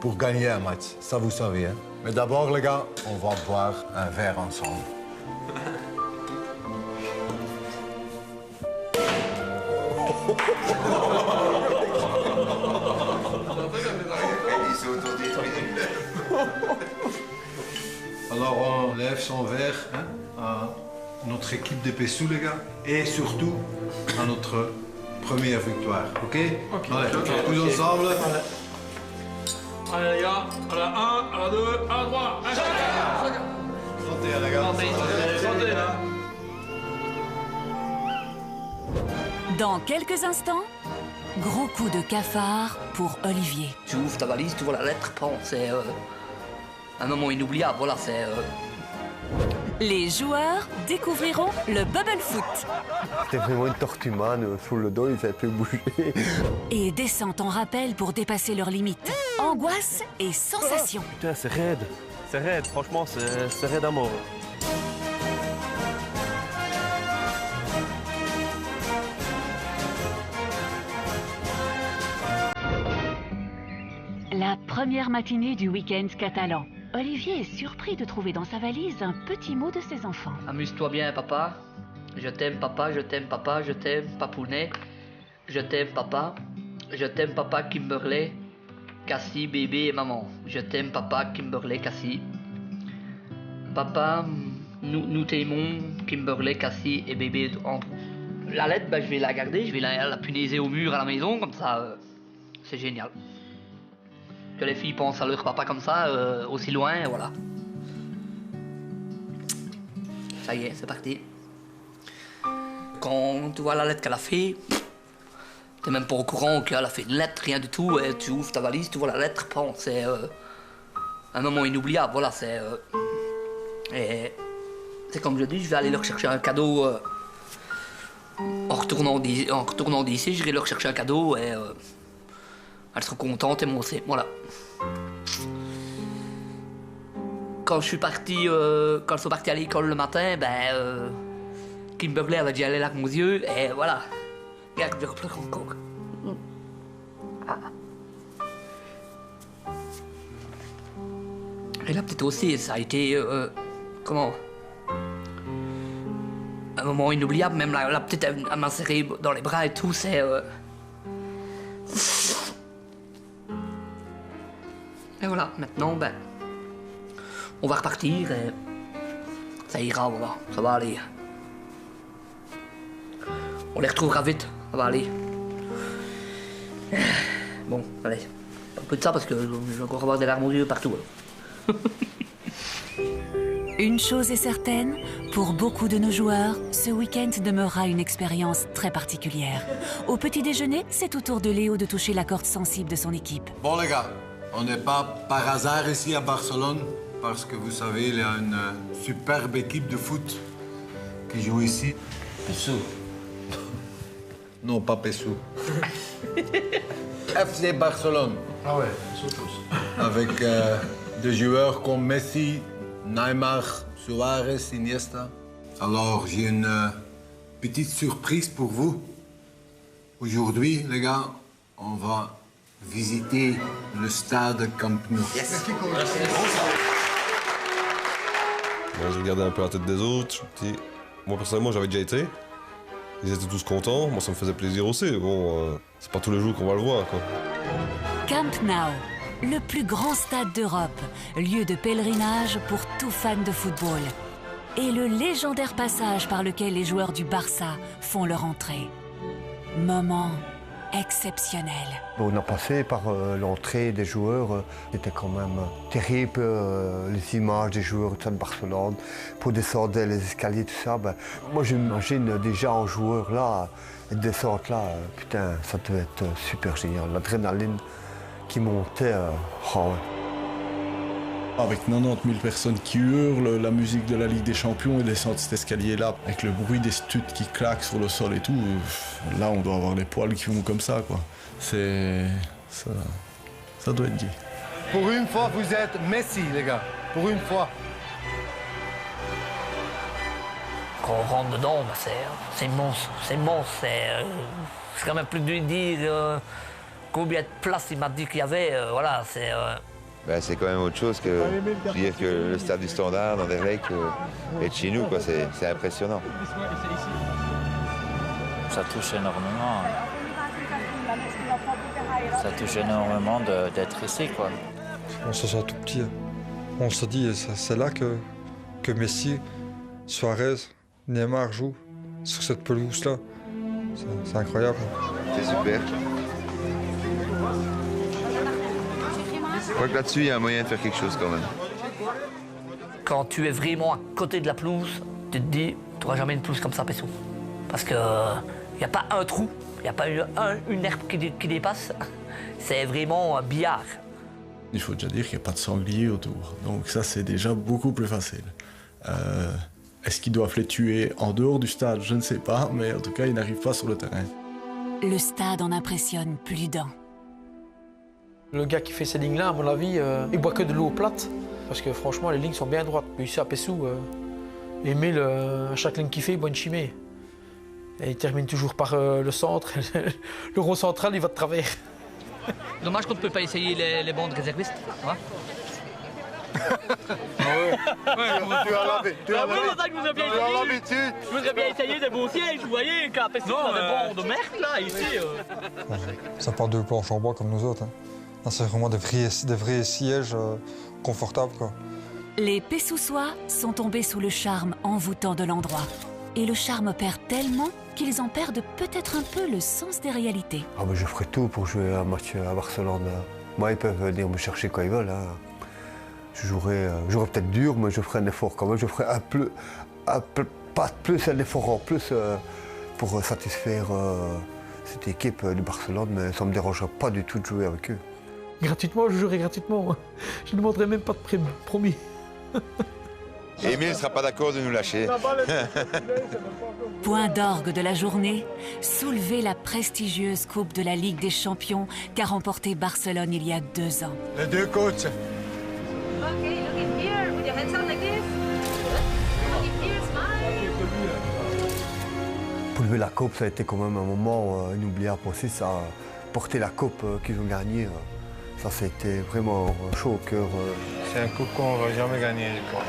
pour gagner un match. Ça, vous savez, hein. Mais d'abord, les gars, on va boire un verre ensemble. Alors, on lève son verre à notre équipe de Pessou, les gars. Et surtout, à notre première victoire, ok? Allez, tous ensemble. Allez les gars, à la 1, à la 2, à la 3, à chacun. Santé, les gars. Santé. Dans quelques instants, gros coup de cafard pour Olivier. Tu ouvres ta valise, tu vois la lettre, c'est un moment inoubliable, voilà, c'est... Les joueurs découvriront le bubble foot. C'était vraiment une tortue man sous le dos, il savait plus bouger. Et descente en rappel pour dépasser leurs limites. Angoisse et sensation. Putain, c'est raide, franchement, c'est raide à mort. La première matinée du week-end catalan. Olivier est surpris de trouver dans sa valise un petit mot de ses enfants. Amuse-toi bien, papa. Je t'aime, papa, je t'aime, papa, je t'aime, papounet. Je t'aime, papa. Je t'aime, papa, Kimberley, Cassie, bébé et maman. Je t'aime, papa, Kimberley, Cassie. Papa, nous t'aimons, Kimberley, Cassie et bébé Andrew. La lettre, je vais la garder, je vais la punaiser au mur à la maison, comme ça, c'est génial. Que les filles pensent à leur papa comme ça, aussi loin, voilà. Ça y est, c'est parti. Quand tu vois la lettre qu'elle a fait, t'es même pas au courant qu'elle a fait une lettre, rien du tout. Et tu ouvres ta valise, tu vois la lettre, c'est un moment inoubliable, voilà, c'est... et c'est comme je dis, je vais aller leur chercher un cadeau En retournant d'ici, j'irai leur chercher un cadeau et elles seront contentes et moi aussi. Voilà. Quand je suis parti, quand elles sont parties à l'école le matin, Kimberley avait déjà les larmes aux yeux et voilà. Regarde, je pleure encore. Et la petite aussi, ça a été comment? Un moment inoubliable, même la petite elle m'a serré dans les bras et tout, c'est... Et voilà, maintenant, on va repartir et ça ira, voilà, ça va aller. On les retrouvera vite, ça va aller. Bon, allez, pas plus de ça parce que je vais encore avoir des larmes aux yeux partout. Une chose est certaine, pour beaucoup de nos joueurs, ce week-end demeurera une expérience très particulière. Au petit déjeuner, c'est au tour de Léo de toucher la corde sensible de son équipe. Bon les gars, on n'est pas par hasard ici à Barcelone, parce que vous savez, il y a une superbe équipe de foot qui joue ici. Pessou. Non, pas Pessou. FC Barcelone. Ah ouais, surtout. Avec des joueurs comme Messi, Neymar, Suarez, Iniesta. Alors, j'ai une petite surprise pour vous. Aujourd'hui, les gars, on va visiter le stade Camp Nou. Yes. Moi, j'ai regardé un peu la tête des autres. Moi, personnellement, j'avais déjà été. Ils étaient tous contents. Moi, ça me faisait plaisir aussi. Bon, c'est pas tous les jours qu'on va le voir, quoi. Camp Nou, le plus grand stade d'Europe, lieu de pèlerinage pour tout fan de football. Et le légendaire passage par lequel les joueurs du Barça font leur entrée. Moment exceptionnel. On a passé par l'entrée des joueurs, c'était quand même terrible, les images des joueurs de Barcelone, pour descendre les escaliers, tout ça. Moi j'imagine déjà en joueur là, et descendre là, putain, ça devait être super génial. L'adrénaline qui montait, oh ouais. Avec 90 000 personnes qui hurlent, la musique de la Ligue des Champions et descendre cet escalier-là, avec le bruit des studs qui claquent sur le sol et tout, là on doit avoir les poils qui vont comme ça, quoi. C'est... ça doit être gay. Pour une fois, vous êtes Messi, les gars. Pour une fois. Quand on rentre dedans, c'est immense, c'est immense. C'est quand même plus de dire combien de places il m'a dit qu'il y avait, voilà, c'est... C'est quand même autre chose que dire que le stade du Standard dans Anderlecht est de chez nous, quoi. C'est impressionnant. Ça touche énormément. Ça touche énormément d'être ici, quoi. On se sent tout petit. On se dit, c'est là que Messi, Suarez, Neymar jouent sur cette pelouse-là. C'est incroyable. C'est super. Je crois que là-dessus, il y a un moyen de faire quelque chose quand même. Quand tu es vraiment à côté de la pelouse, tu te dis, tu n'auras jamais une pelouse comme ça, Pessou. Parce qu'il n'y a pas un trou, il n'y a pas une herbe qui dépasse. C'est vraiment un billard. Il faut déjà dire qu'il n'y a pas de sanglier autour. Donc ça, c'est déjà beaucoup plus facile. Est-ce qu'ils doivent les tuer en dehors du stade? Je ne sais pas, mais en tout cas, ils n'arrivent pas sur le terrain. Le stade en impressionne plus d'un. Le gars qui fait ces lignes-là, à mon avis, il boit que de l'eau plate. Parce que franchement, les lignes sont bien droites. Puis ici, à Pessou, Émile, à chaque ligne qu'il fait, il boit une chimée. Et il termine toujours par le centre. Le rond central, il va de travers. Dommage qu'on ne peut pas essayer les bancs de réservistes. Hein? Tu as l'habitude. Je voudrais bien essayer des beaux sièges, vous voyez, qu'à Pessou, on a des bancs de merde, là, ici. Ça pas deux planches en bois comme nous autres. Hein. C'est vraiment des vrais sièges confortables, quoi. Les Pessoussois sont tombés sous le charme envoûtant de l'endroit. Et le charme perd tellement qu'ils en perdent peut-être un peu le sens des réalités. Ah, mais je ferai tout pour jouer un match à Barcelone. Moi, ils peuvent venir me chercher quand ils veulent. Hein. Je jouerai peut-être dur, mais je ferai un effort quand même. Je ferai pas plus un effort en plus pour satisfaire cette équipe du Barcelone, mais ça ne me dérangera pas du tout de jouer avec eux. Gratuitement, je jouerai gratuitement. Je ne demanderai même pas de prime, promis. Et Emile ne sera pas d'accord de nous lâcher. Point d'orgue de la journée, soulever la prestigieuse Coupe de la Ligue des Champions qu'a remporté Barcelone il y a 2 ans. Les deux coachs. Pour lever la coupe, ça a été quand même un moment inoubliable aussi. Ça, porter la coupe qu'ils ont gagnée, ça c'était vraiment chaud au cœur. C'est un coupe qu'on ne va jamais gagner, je crois.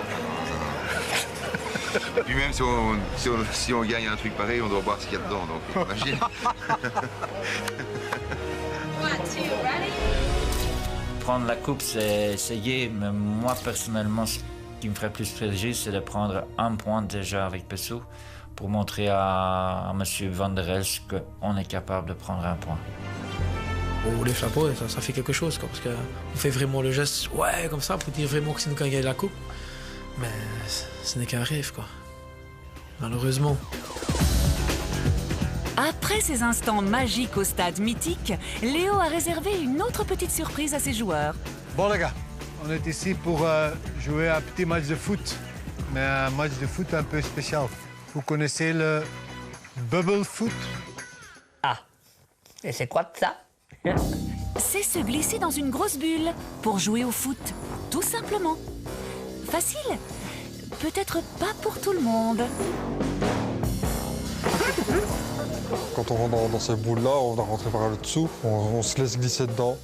Et puis même si on gagne un truc pareil, on doit voir ce qu'il y a dedans, donc imagine. Prendre la coupe, c'est essayer, mais moi personnellement, ce qui me ferait plus plaisir, c'est de prendre un point déjà avec Pessou pour montrer à M. Van der Elst qu'on est capable de prendre un point. On lève la chapeau, ça fait quelque chose, quoi, parce qu'on fait vraiment le geste, ouais, comme ça, pour dire vraiment que c'est nous qui avons gagné la coupe. Mais ce n'est qu'un rêve, quoi. Malheureusement. Après ces instants magiques au stade mythique, Léo a réservé une autre petite surprise à ses joueurs. Bon les gars, on est ici pour jouer un petit match de foot, mais un match de foot un peu spécial. Vous connaissez le bubble foot? Ah, et c'est quoi ça? C'est se glisser dans une grosse bulle pour jouer au foot, tout simplement. Facile? Peut-être pas pour tout le monde. Quand on rentre dans ces boules-là, on doit rentrer par le dessous, on se laisse glisser dedans.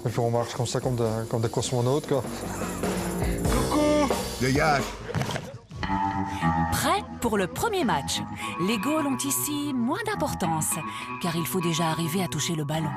Et puis on marche comme ça, comme des cosmonautes, quoi. Coucou! Dégage! Prêt pour le premier match. Les goals ont ici moins d'importance, car il faut déjà arriver à toucher le ballon.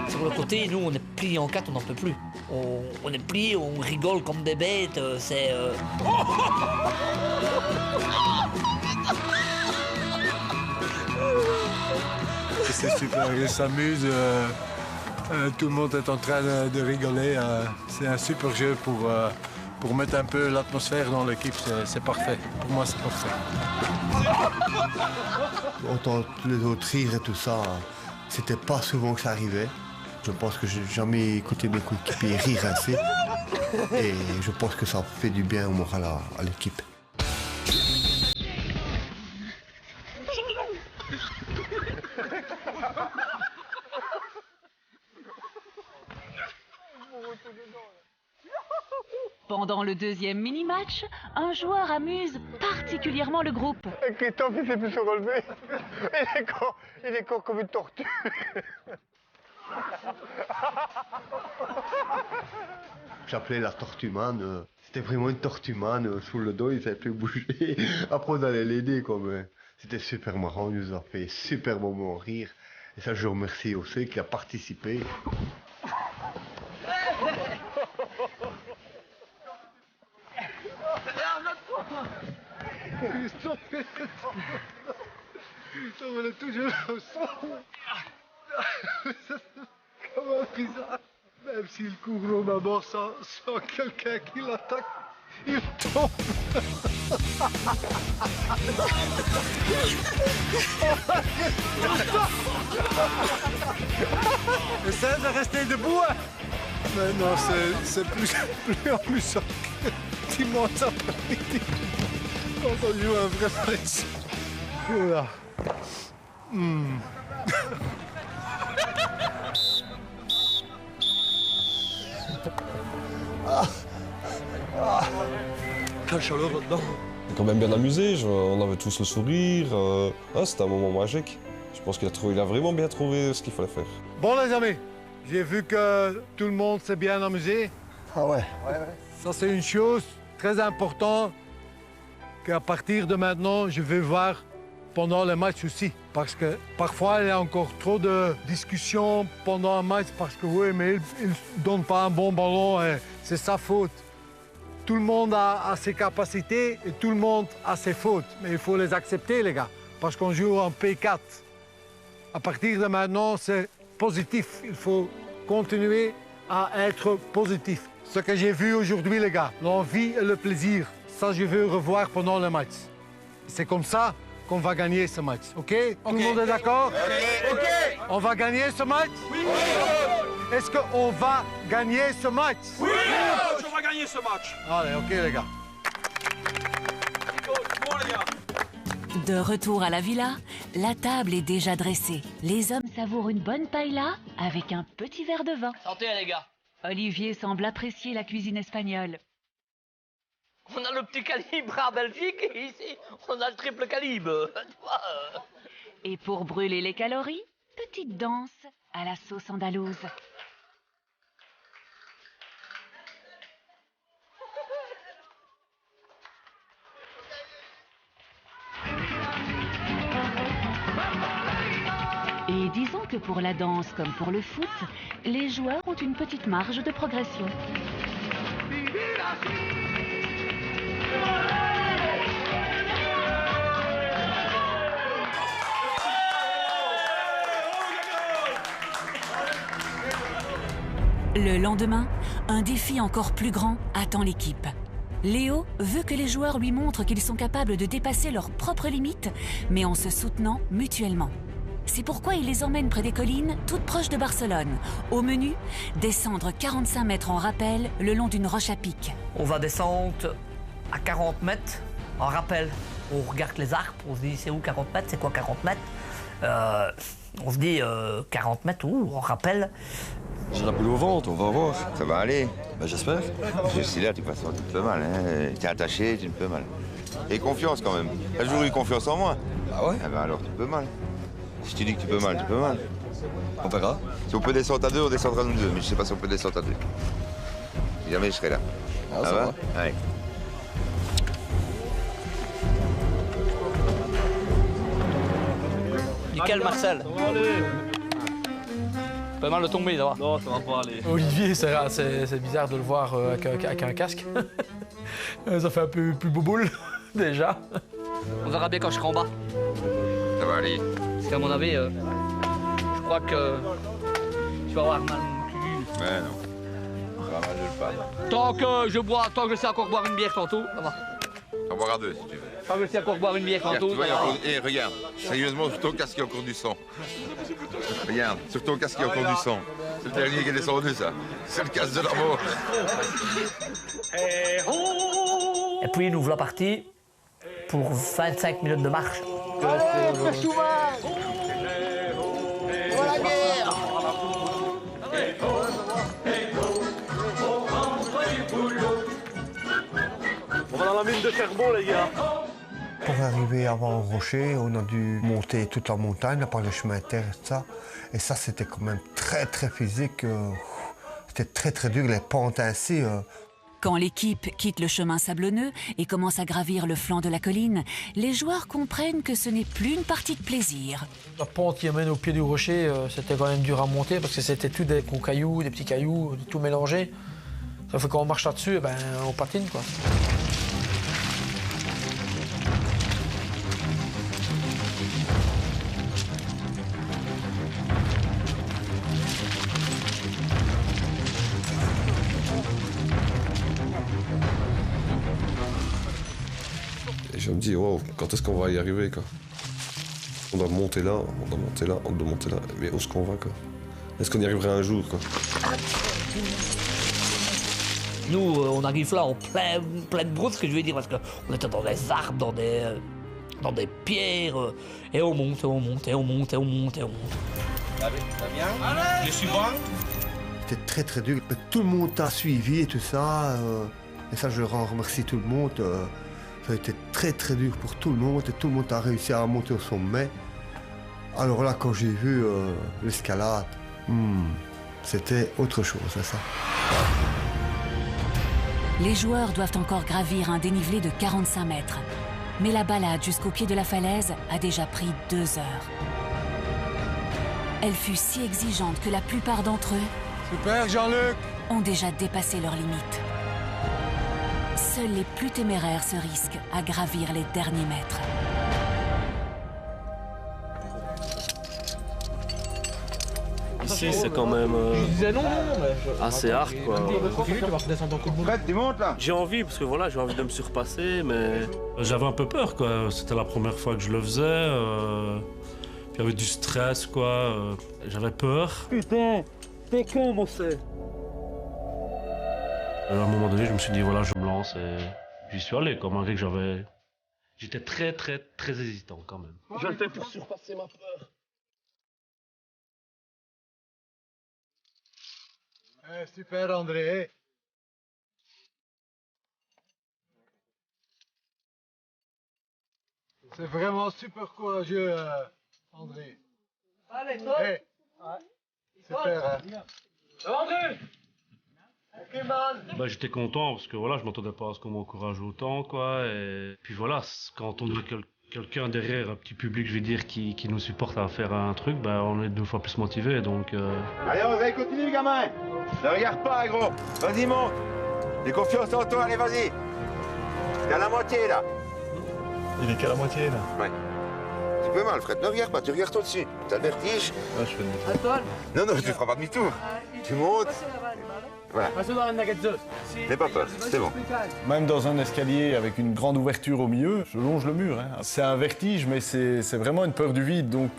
Sur le côté, nous, on est pliés en 4, on n'en peut plus. On est pliés, on rigole comme des bêtes, c'est... C'est super, ils s'amusent. Tout le monde est en train de rigoler. C'est un super jeu pour mettre un peu l'atmosphère dans l'équipe. C'est parfait. Pour moi, c'est parfait. Entendre les autres rire et tout ça, c'était pas souvent que ça arrivait. Je pense que j'ai jamais écouté mes coéquipiers rire assez. Et je pense que ça fait du bien au moral à l'équipe. Pendant le deuxième mini-match, un joueur amuse particulièrement le groupe. Christophe, il ne sait plus se relever. Il est corps comme une tortue. J'appelais la tortue-man. C'était vraiment une tortue-man sous le dos, il ne savait plus bouger. Après, on allait l'aider, quoi. Mais c'était super marrant, il nous a fait super moment rire. Et ça, je remercie aussi qui a participé. Christophe, on est toujours au sol. C'est quand même bizarre. Même s'il court au moment sans quelqu'un qui l'attaque, il tombe. Essaye de rester debout. Mais non, c'est plus amusant que dimanche après-midi. Quand on joue un vrai match. Voilà. Quelle chaleur là-dedans. On est quand même bien amusé, on avait tous le sourire. C'était un moment magique. Je pense qu'il a vraiment bien trouvé ce qu'il fallait faire. Bon les amis, j'ai vu que tout le monde s'est bien amusé. Ah ouais. Ça c'est une chose très importante qu'à partir de maintenant, je vais voir pendant les matchs aussi. Parce que parfois, il y a encore trop de discussions pendant un match parce que oui, mais il ne donne pas un bon ballon et c'est sa faute. Tout le monde a ses capacités et tout le monde a ses fautes. Mais il faut les accepter, les gars, parce qu'on joue en P4. À partir de maintenant, c'est positif. Il faut continuer à être positif. Ce que j'ai vu aujourd'hui, les gars, l'envie et le plaisir, ça je veux revoir pendant le match. C'est comme ça qu'on va gagner ce match, ok? Tout le monde est d'accord? Ok. On va gagner ce match? Oui. Est-ce qu'on va gagner ce match? Oui, on va gagner ce match. Allez, ok les gars. De retour à la villa, la table est déjà dressée. Les hommes savourent une bonne paella avec un petit verre de vin. Santé les gars. Olivier semble apprécier la cuisine espagnole. On a le petit calibre à Belgique et ici, on a le triple calibre. Et pour brûler les calories, petite danse à la sauce andalouse. Et disons que pour la danse comme pour le foot, les joueurs ont une petite marge de progression. Le lendemain, un défi encore plus grand attend l'équipe. Léo veut que les joueurs lui montrent qu'ils sont capables de dépasser leurs propres limites, mais en se soutenant mutuellement. C'est pourquoi il les emmène près des collines, toutes proches de Barcelone. Au menu, descendre 45 mètres en rappel le long d'une roche à pic. On va descendre à 40 mètres en rappel. On regarde les arbres, on se dit c'est où 40 mètres, c'est quoi 40 mètres On se dit 40 mètres, où on rappelle. J'ai la boule au ventre, on va voir. Ça va aller. Ben, j'espère. Je suis là, de toute façon, tu te fais mal. Hein. T'es attaché, tu te fais mal. Et confiance quand même. T'as toujours eu confiance en moi. Ah ouais? Eh ben alors tu peux mal. Si tu dis que tu peux mal, tu peux mal. On verra. Si on peut descendre à 2, on descendra nous 2. Mais je sais pas si on peut descendre à 2. Si jamais je serai là. Ah, ça va? Allez. Nickel Marcel. Pas mal de tomber, ça va. Non, ça va pas aller. Olivier, c'est bizarre de le voir avec un casque. Ça fait un peu plus boboule, déjà. On verra bien quand je serai en bas. Ça va aller. Parce qu'à mon avis, je crois que tu vas avoir mal. Mais non. Ça va mal de le pas. Tant que je sais encore boire une bière tantôt, ça va. On boira 2 si tu veux. Tant que je sais encore boire une bière tantôt. Regarde, sérieusement, sur ton casque, il y a encore du sang. Regarde, sur ton casque, il y a encore du sang. C'est le dernier qui est descendu, ça. C'est le casque de la mort. Et puis nous voilà partis pour 25 minutes de marche. Allez, frère Chouma! Pour la guerre! On va dans la mine de charbon, les gars. Pour arriver avant le rocher, on a dû monter toute la montagne par le chemin de terre et tout ça. Et ça, c'était quand même très physique. C'était très dur, les pentes ainsi. Quand l'équipe quitte le chemin sablonneux et commence à gravir le flanc de la colline, les joueurs comprennent que ce n'est plus une partie de plaisir. La pente qui amène au pied du rocher, c'était quand même dur à monter parce que c'était tout des gros cailloux, des petits cailloux, tout mélangé. Ça fait quand on marche là-dessus, ben, on patine, quoi. Et je me dis, wow, quand est-ce qu'on va y arriver, quoi? On doit monter là, on doit monter là, on doit monter là. Mais où est-ce qu'on va, quoi? Est-ce qu'on y arrivera un jour, quoi? Nous, on arrive là en pleine brousse, ce que je veux dire, parce qu'on était dans des arbres, dans des pierres, et on monte, et on monte, et on monte, et on monte, et on monte. Je suis bon. C'était très dur. Tout le monde a suivi et tout ça. Et ça, je remercie tout le monde. Ça a été très dur pour tout le monde et tout le monde a réussi à monter au sommet. Alors là, quand j'ai vu l'escalade, c'était autre chose, c'est ça. Les joueurs doivent encore gravir un dénivelé de 45 mètres. Mais la balade jusqu'au pied de la falaise a déjà pris 2 heures. Elle fut si exigeante que la plupart d'entre eux Super, Jean-Luc! Ont déjà dépassé leurs limites. Seuls les plus téméraires se risquent à gravir les derniers mètres. Ici, ici, c'est quand même assez hard, quoi. Fred, tu montes là? J'ai envie, parce que voilà, j'ai envie de me surpasser, mais... J'avais un peu peur, quoi. C'était la première fois que je le faisais. Puis il y avait du stress, quoi. J'avais peur. Putain, t'es con, mon c'est. À un moment donné, je me suis dit, voilà, je me lance et j'y suis allé, quoi. Malgré que j'étais très hésitant, quand même. Je le fais pour surpasser ma peur. Super, André. C'est vraiment super courageux, André. Allez, toi. Hey. Super, hein. André. Ok, man. Bah, j'étais content parce que voilà, je m'attendais pas à ce qu'on m'encourage autant, quoi. Et puis voilà, quand on a quelqu'un derrière, un petit public, je vais dire, qui nous supporte à faire un truc, bah, on est 2 fois plus motivé, donc... Allez, André, continue, gamin. Ne regarde pas, gros. Vas-y, monte. J'ai confiance en toi, allez, vas-y. T'es à la moitié, là. Il est qu'à la moitié, là. Ouais. Tu peux mal, Fred. Ne regarde pas, tu regardes au-dessus. T'as le vertige. Ah, je fais demi-tour. Non, tu ne feras pas demi-tour. Tu montes. Voilà. N'aie pas peur, c'est bon. Même dans un escalier avec une grande ouverture au milieu, je longe le mur. Hein. C'est un vertige, mais c'est vraiment une peur du vide. Donc,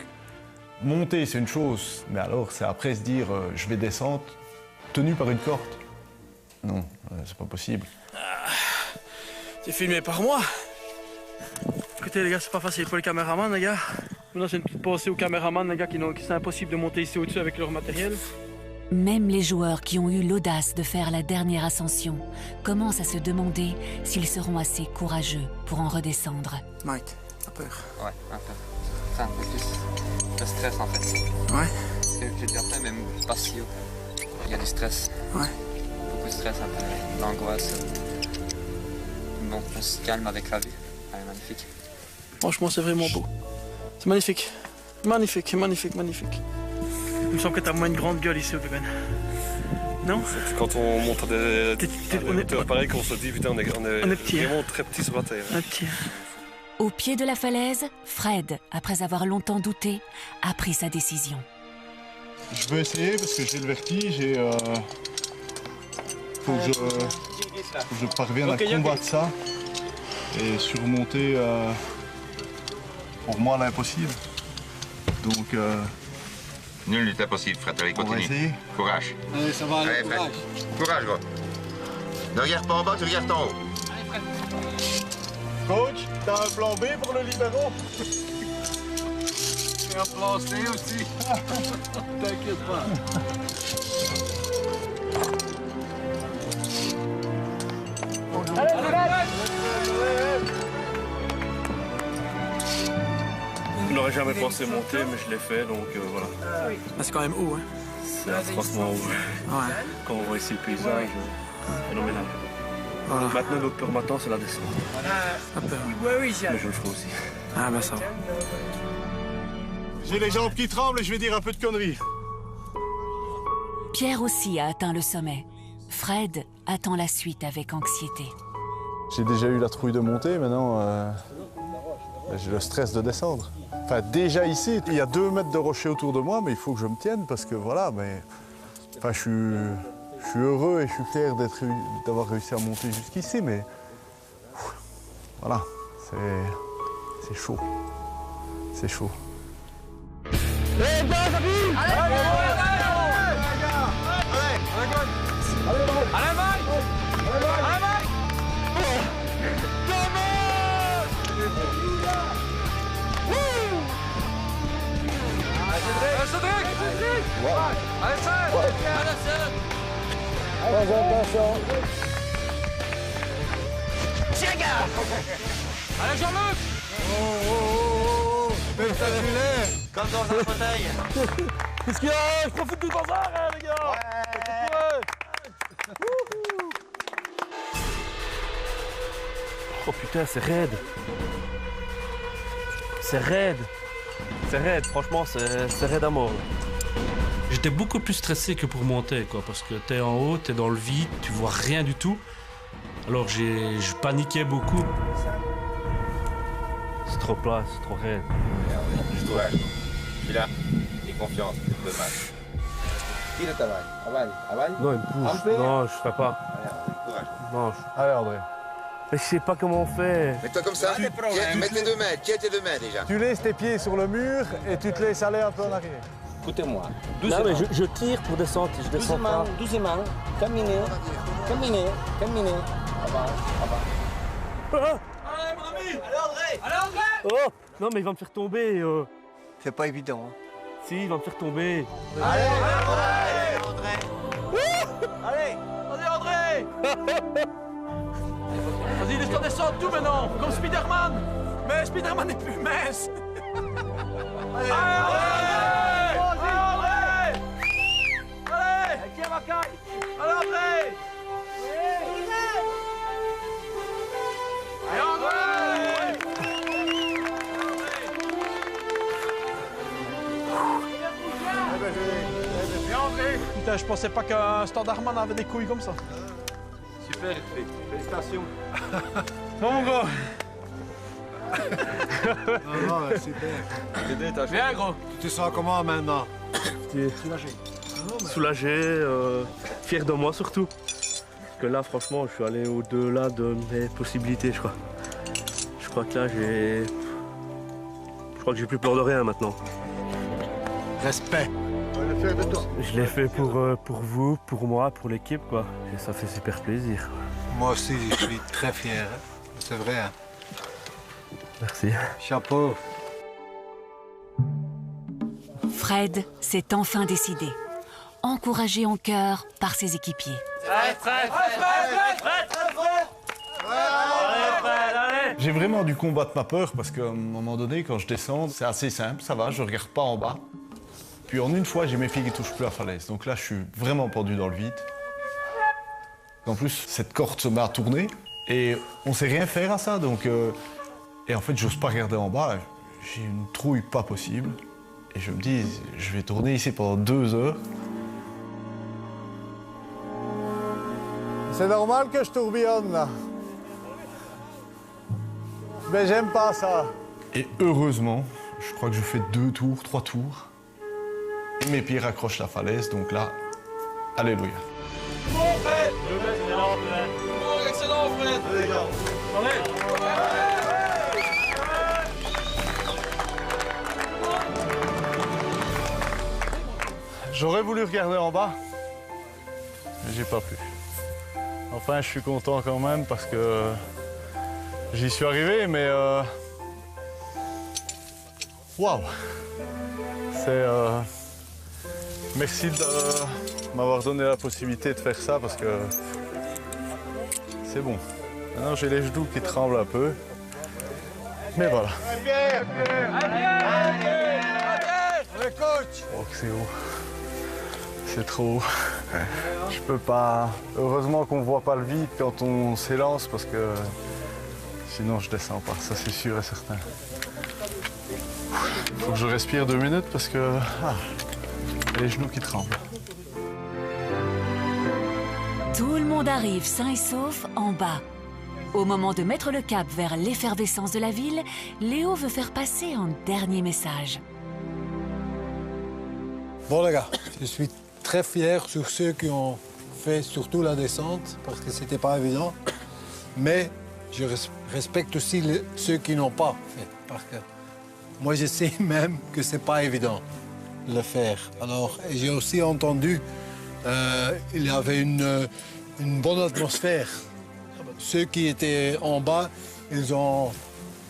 monter, c'est une chose. Mais alors, c'est après se dire, je vais descendre, tenu par une corde. Non, c'est pas possible. C'est filmé par moi. Écoutez, les gars, c'est pas facile pour les caméramans, les gars. Là, c'est une petite pensée aux caméramans, les gars, qui c'est impossible de monter ici au-dessus avec leur matériel. Même les joueurs qui ont eu l'audace de faire la dernière ascension commencent à se demander s'ils seront assez courageux pour en redescendre. Mike, t'as peur? Ouais, un peu. Enfin, un peu plus de stress en fait. Ouais. Parce que j'ai déjà fait, même pas si haut. Il y a du stress. Ouais. Beaucoup de stress, un peu d'angoisse. Bon, on se calme avec la vue. Ouais, magnifique. Franchement, c'est vraiment beau. C'est magnifique. Magnifique, magnifique, magnifique. Il me semble que t'as moins une grande gueule ici au Glen. Non? C'est quand on monte à des hauteurs pareilles qu'on se dit, putain, on est vraiment très petit sur la terre. Un petit. Au pied de la falaise, Fred, après avoir longtemps douté, a pris sa décision. Je veux essayer parce que j'ai le vertige et faut que je parvienne à combattre ça et surmonter pour moi l'impossible. Donc nul n'est impossible, Fred. Allez, continue. On va essayer. Courage. Allez, ça va aller. Allez, Fred. Courage, gros. Ne regarde pas en bas, tu regardes en haut. Allez, Fred. Coach, t'as un plan B pour le libéro? Et un plan C aussi. T'inquiète pas. Allez, Fred. Je n'aurais jamais pensé monter, mais je l'ai fait, donc voilà. C'est quand même haut, hein? C'est atrocement haut. Ouais. Quand on voit ici le paysage, phénoménal. Voilà. Maintenant, notre peur maintenant, c'est la descente. Pas peur. Mais je le ferai aussi. Ah bah ça va. J'ai les jambes qui tremblent et je vais dire un peu de conneries. Pierre aussi a atteint le sommet. Fred attend la suite avec anxiété. J'ai déjà eu la trouille de monter, maintenant j'ai le stress de descendre. Enfin, déjà ici, il y a 2 mètres de rocher autour de moi, mais il faut que je me tienne parce que voilà, mais enfin, je suis heureux et je suis fier d'avoir réussi à monter jusqu'ici, mais voilà, c'est chaud. C'est chaud. Allez, gars, ça vit. Allez, allez, allez, Jean-Luc. Spectaculaire. Comme dans un fauteuil. Qu'est-ce qu'il y a? Je profite du bazar, hein, les gars. Oh putain, c'est raide. C'est raide. C'est raide, franchement, c'est raide à mort. J'étais beaucoup plus stressé que pour monter, quoi, parce que t'es en haut, t'es dans le vide, tu vois rien du tout. Alors je paniquais beaucoup. C'est trop plat, c'est trop raide. Courage. Je suis là. Aie confiance, c'est dommage. Tire ta balle. Avale. Non, il me pousse. Non, je ferai pas. Non. Allez, André. Mais je sais pas comment on fait. Mets-toi comme ça. Tiens, mets tes 2 mains. Tiens tes 2 mains déjà. Tu laisses tes pieds sur le mur et tu te laisses aller un peu en arrière. Écoutez-moi. Non, mais je tire pour descendre. Je descends pas. Doucement. Caminez. Avale. Ah Allez, mon ami. Allez, André. Oh non, mais il va me faire tomber. C'est pas évident. Hein. Si, il va me faire tomber. Allez, André. Vas-y, laisse-toi descendre tout maintenant, comme Spider-Man. Mais Spider-Man n'est plus mince. Allez, André. Tiens ma caille. Allez, André. Allez, André. Putain, je pensais pas qu'un Standardman avait des couilles comme ça. Super, félicitations. Bon, gros. Non, super. Viens, gros. Tu te sens comment maintenant? Soulagé. Soulagé, fier de moi surtout. Parce que là, franchement, je suis allé au-delà de mes possibilités, je crois. Je crois que là, j'ai plus peur de rien maintenant. Respect. Je l'ai fait pour vous, pour moi, pour l'équipe, quoi. Et ça fait super plaisir. Moi aussi, je suis très fier. C'est vrai. Hein. Merci. Chapeau. Fred s'est enfin décidé, encouragé en cœur par ses équipiers. J'ai vraiment dû combattre ma peur parce qu'à un moment donné, quand je descends, c'est assez simple, ça va, je regarde pas en bas. Puis en une fois, j'ai mes pieds qui touchent plus la falaise. Donc là, je suis vraiment pendu dans le vide. En plus, cette corde se met à tourner et on sait rien faire à ça. Donc, et en fait, j'ose pas regarder en bas. J'ai une trouille pas possible. Et je me dis, je vais tourner ici pendant 2 heures. C'est normal que je tourbillonne là. Mais j'aime pas ça. Et heureusement, je crois que je fais 2 tours, 3 tours. Et mes pieds raccrochent la falaise, donc là, alléluia. Bon, Fred. Bon, excellent, Fred. Allez, gars. J'aurais voulu regarder en bas, mais j'ai pas pu. Enfin, je suis content quand même parce que j'y suis arrivé, mais waouh! C'est merci de m'avoir donné la possibilité de faire ça parce que c'est bon. Maintenant, j'ai les genoux qui tremblent un peu, mais voilà. Le coach. Oh, que c'est haut. C'est trop haut. Je peux pas. Heureusement qu'on voit pas le vide quand on s'élance parce que sinon je descends pas, ça c'est sûr et certain. Faut que je respire 2 minutes parce que les genoux qui tremblent. Tout le monde arrive sain et sauf en bas. Au moment de mettre le cap vers l'effervescence de la ville, Léo veut faire passer un dernier message. Bon les gars, je suis très fier sur ceux qui ont fait surtout la descente, parce que c'était pas évident. Mais je respecte aussi ceux qui n'ont pas fait, parce que moi je sais même que c'est pas évident de le faire. Alors j'ai aussi entendu, il y avait une bonne atmosphère. Ceux qui étaient en bas, ils ont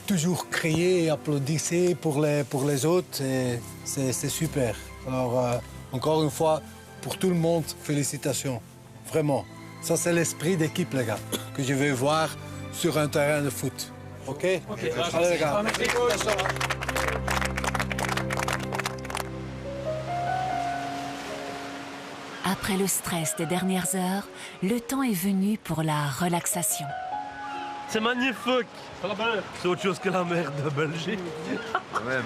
toujours crié et applaudissé pour les autres, et c'est super. Alors, encore une fois, pour tout le monde, félicitations. Vraiment. Ça, c'est l'esprit d'équipe, les gars, que je vais voir sur un terrain de foot. OK? Allez, les gars. Après le stress des dernières heures, le temps est venu pour la relaxation. C'est magnifique. C'est autre chose que la mer de Belgique. Quand même.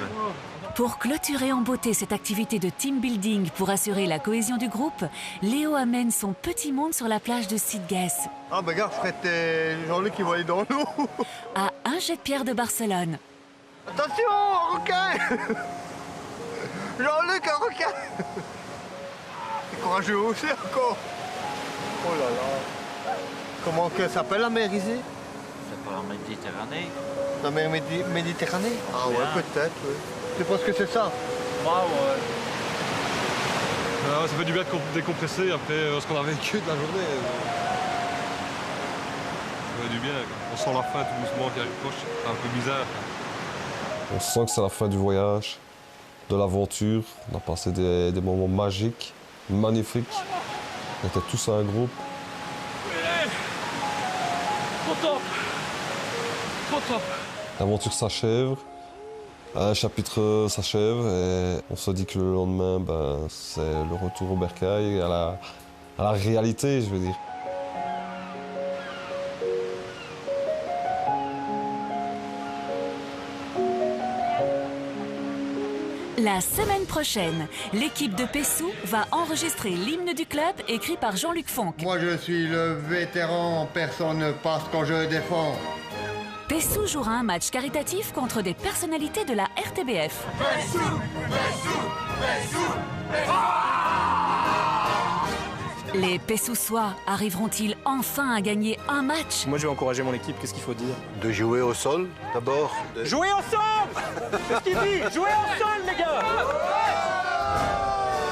Pour clôturer en beauté cette activité de team building pour assurer la cohésion du groupe, Léo amène son petit monde sur la plage de Sitges. Ah bah regarde, Fred et Jean-Luc qui vont aller dans l'eau. À un jet de pierre de Barcelone. Attention, un requin. Jean-Luc, un requin. encore à jouer aussi encore. Oh là là. Comment qu'elle s'appelle la mer ici? C'est pas la Méditerranée. La mer Méditerranée? Ah ouais, peut-être, oui. Tu penses que c'est ça? Ouais. Ça fait du bien de décompresser après ce qu'on a vécu de la journée. Ça fait du bien. On sent la fin tout doucement qui arrive proche. C'est un peu bizarre. On sent que c'est la fin du voyage, de l'aventure. On a passé des moments magiques, magnifiques. On était tous un groupe. Trop top. L'aventure s'achève. Un chapitre s'achève et on se dit que le lendemain, c'est le retour au bercail, à la réalité, je veux dire. La semaine prochaine, l'équipe de Pessou va enregistrer l'hymne du club écrit par Jean-Luc Fonck. Moi je suis le vétéran, personne ne passe quand je défends. Pessou jouera un match caritatif contre des personnalités de la RTBF. Pessou, Pessou, Pessou, Les Pessoussois arriveront-ils enfin à gagner un match? Moi, je vais encourager mon équipe. Qu'est-ce qu'il faut dire? De jouer au sol, d'abord. Jouer ensemble! C'est ce qu'il dit! Jouer ensemble, les gars!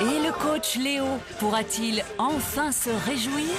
Et le coach Léo pourra-t-il enfin se réjouir?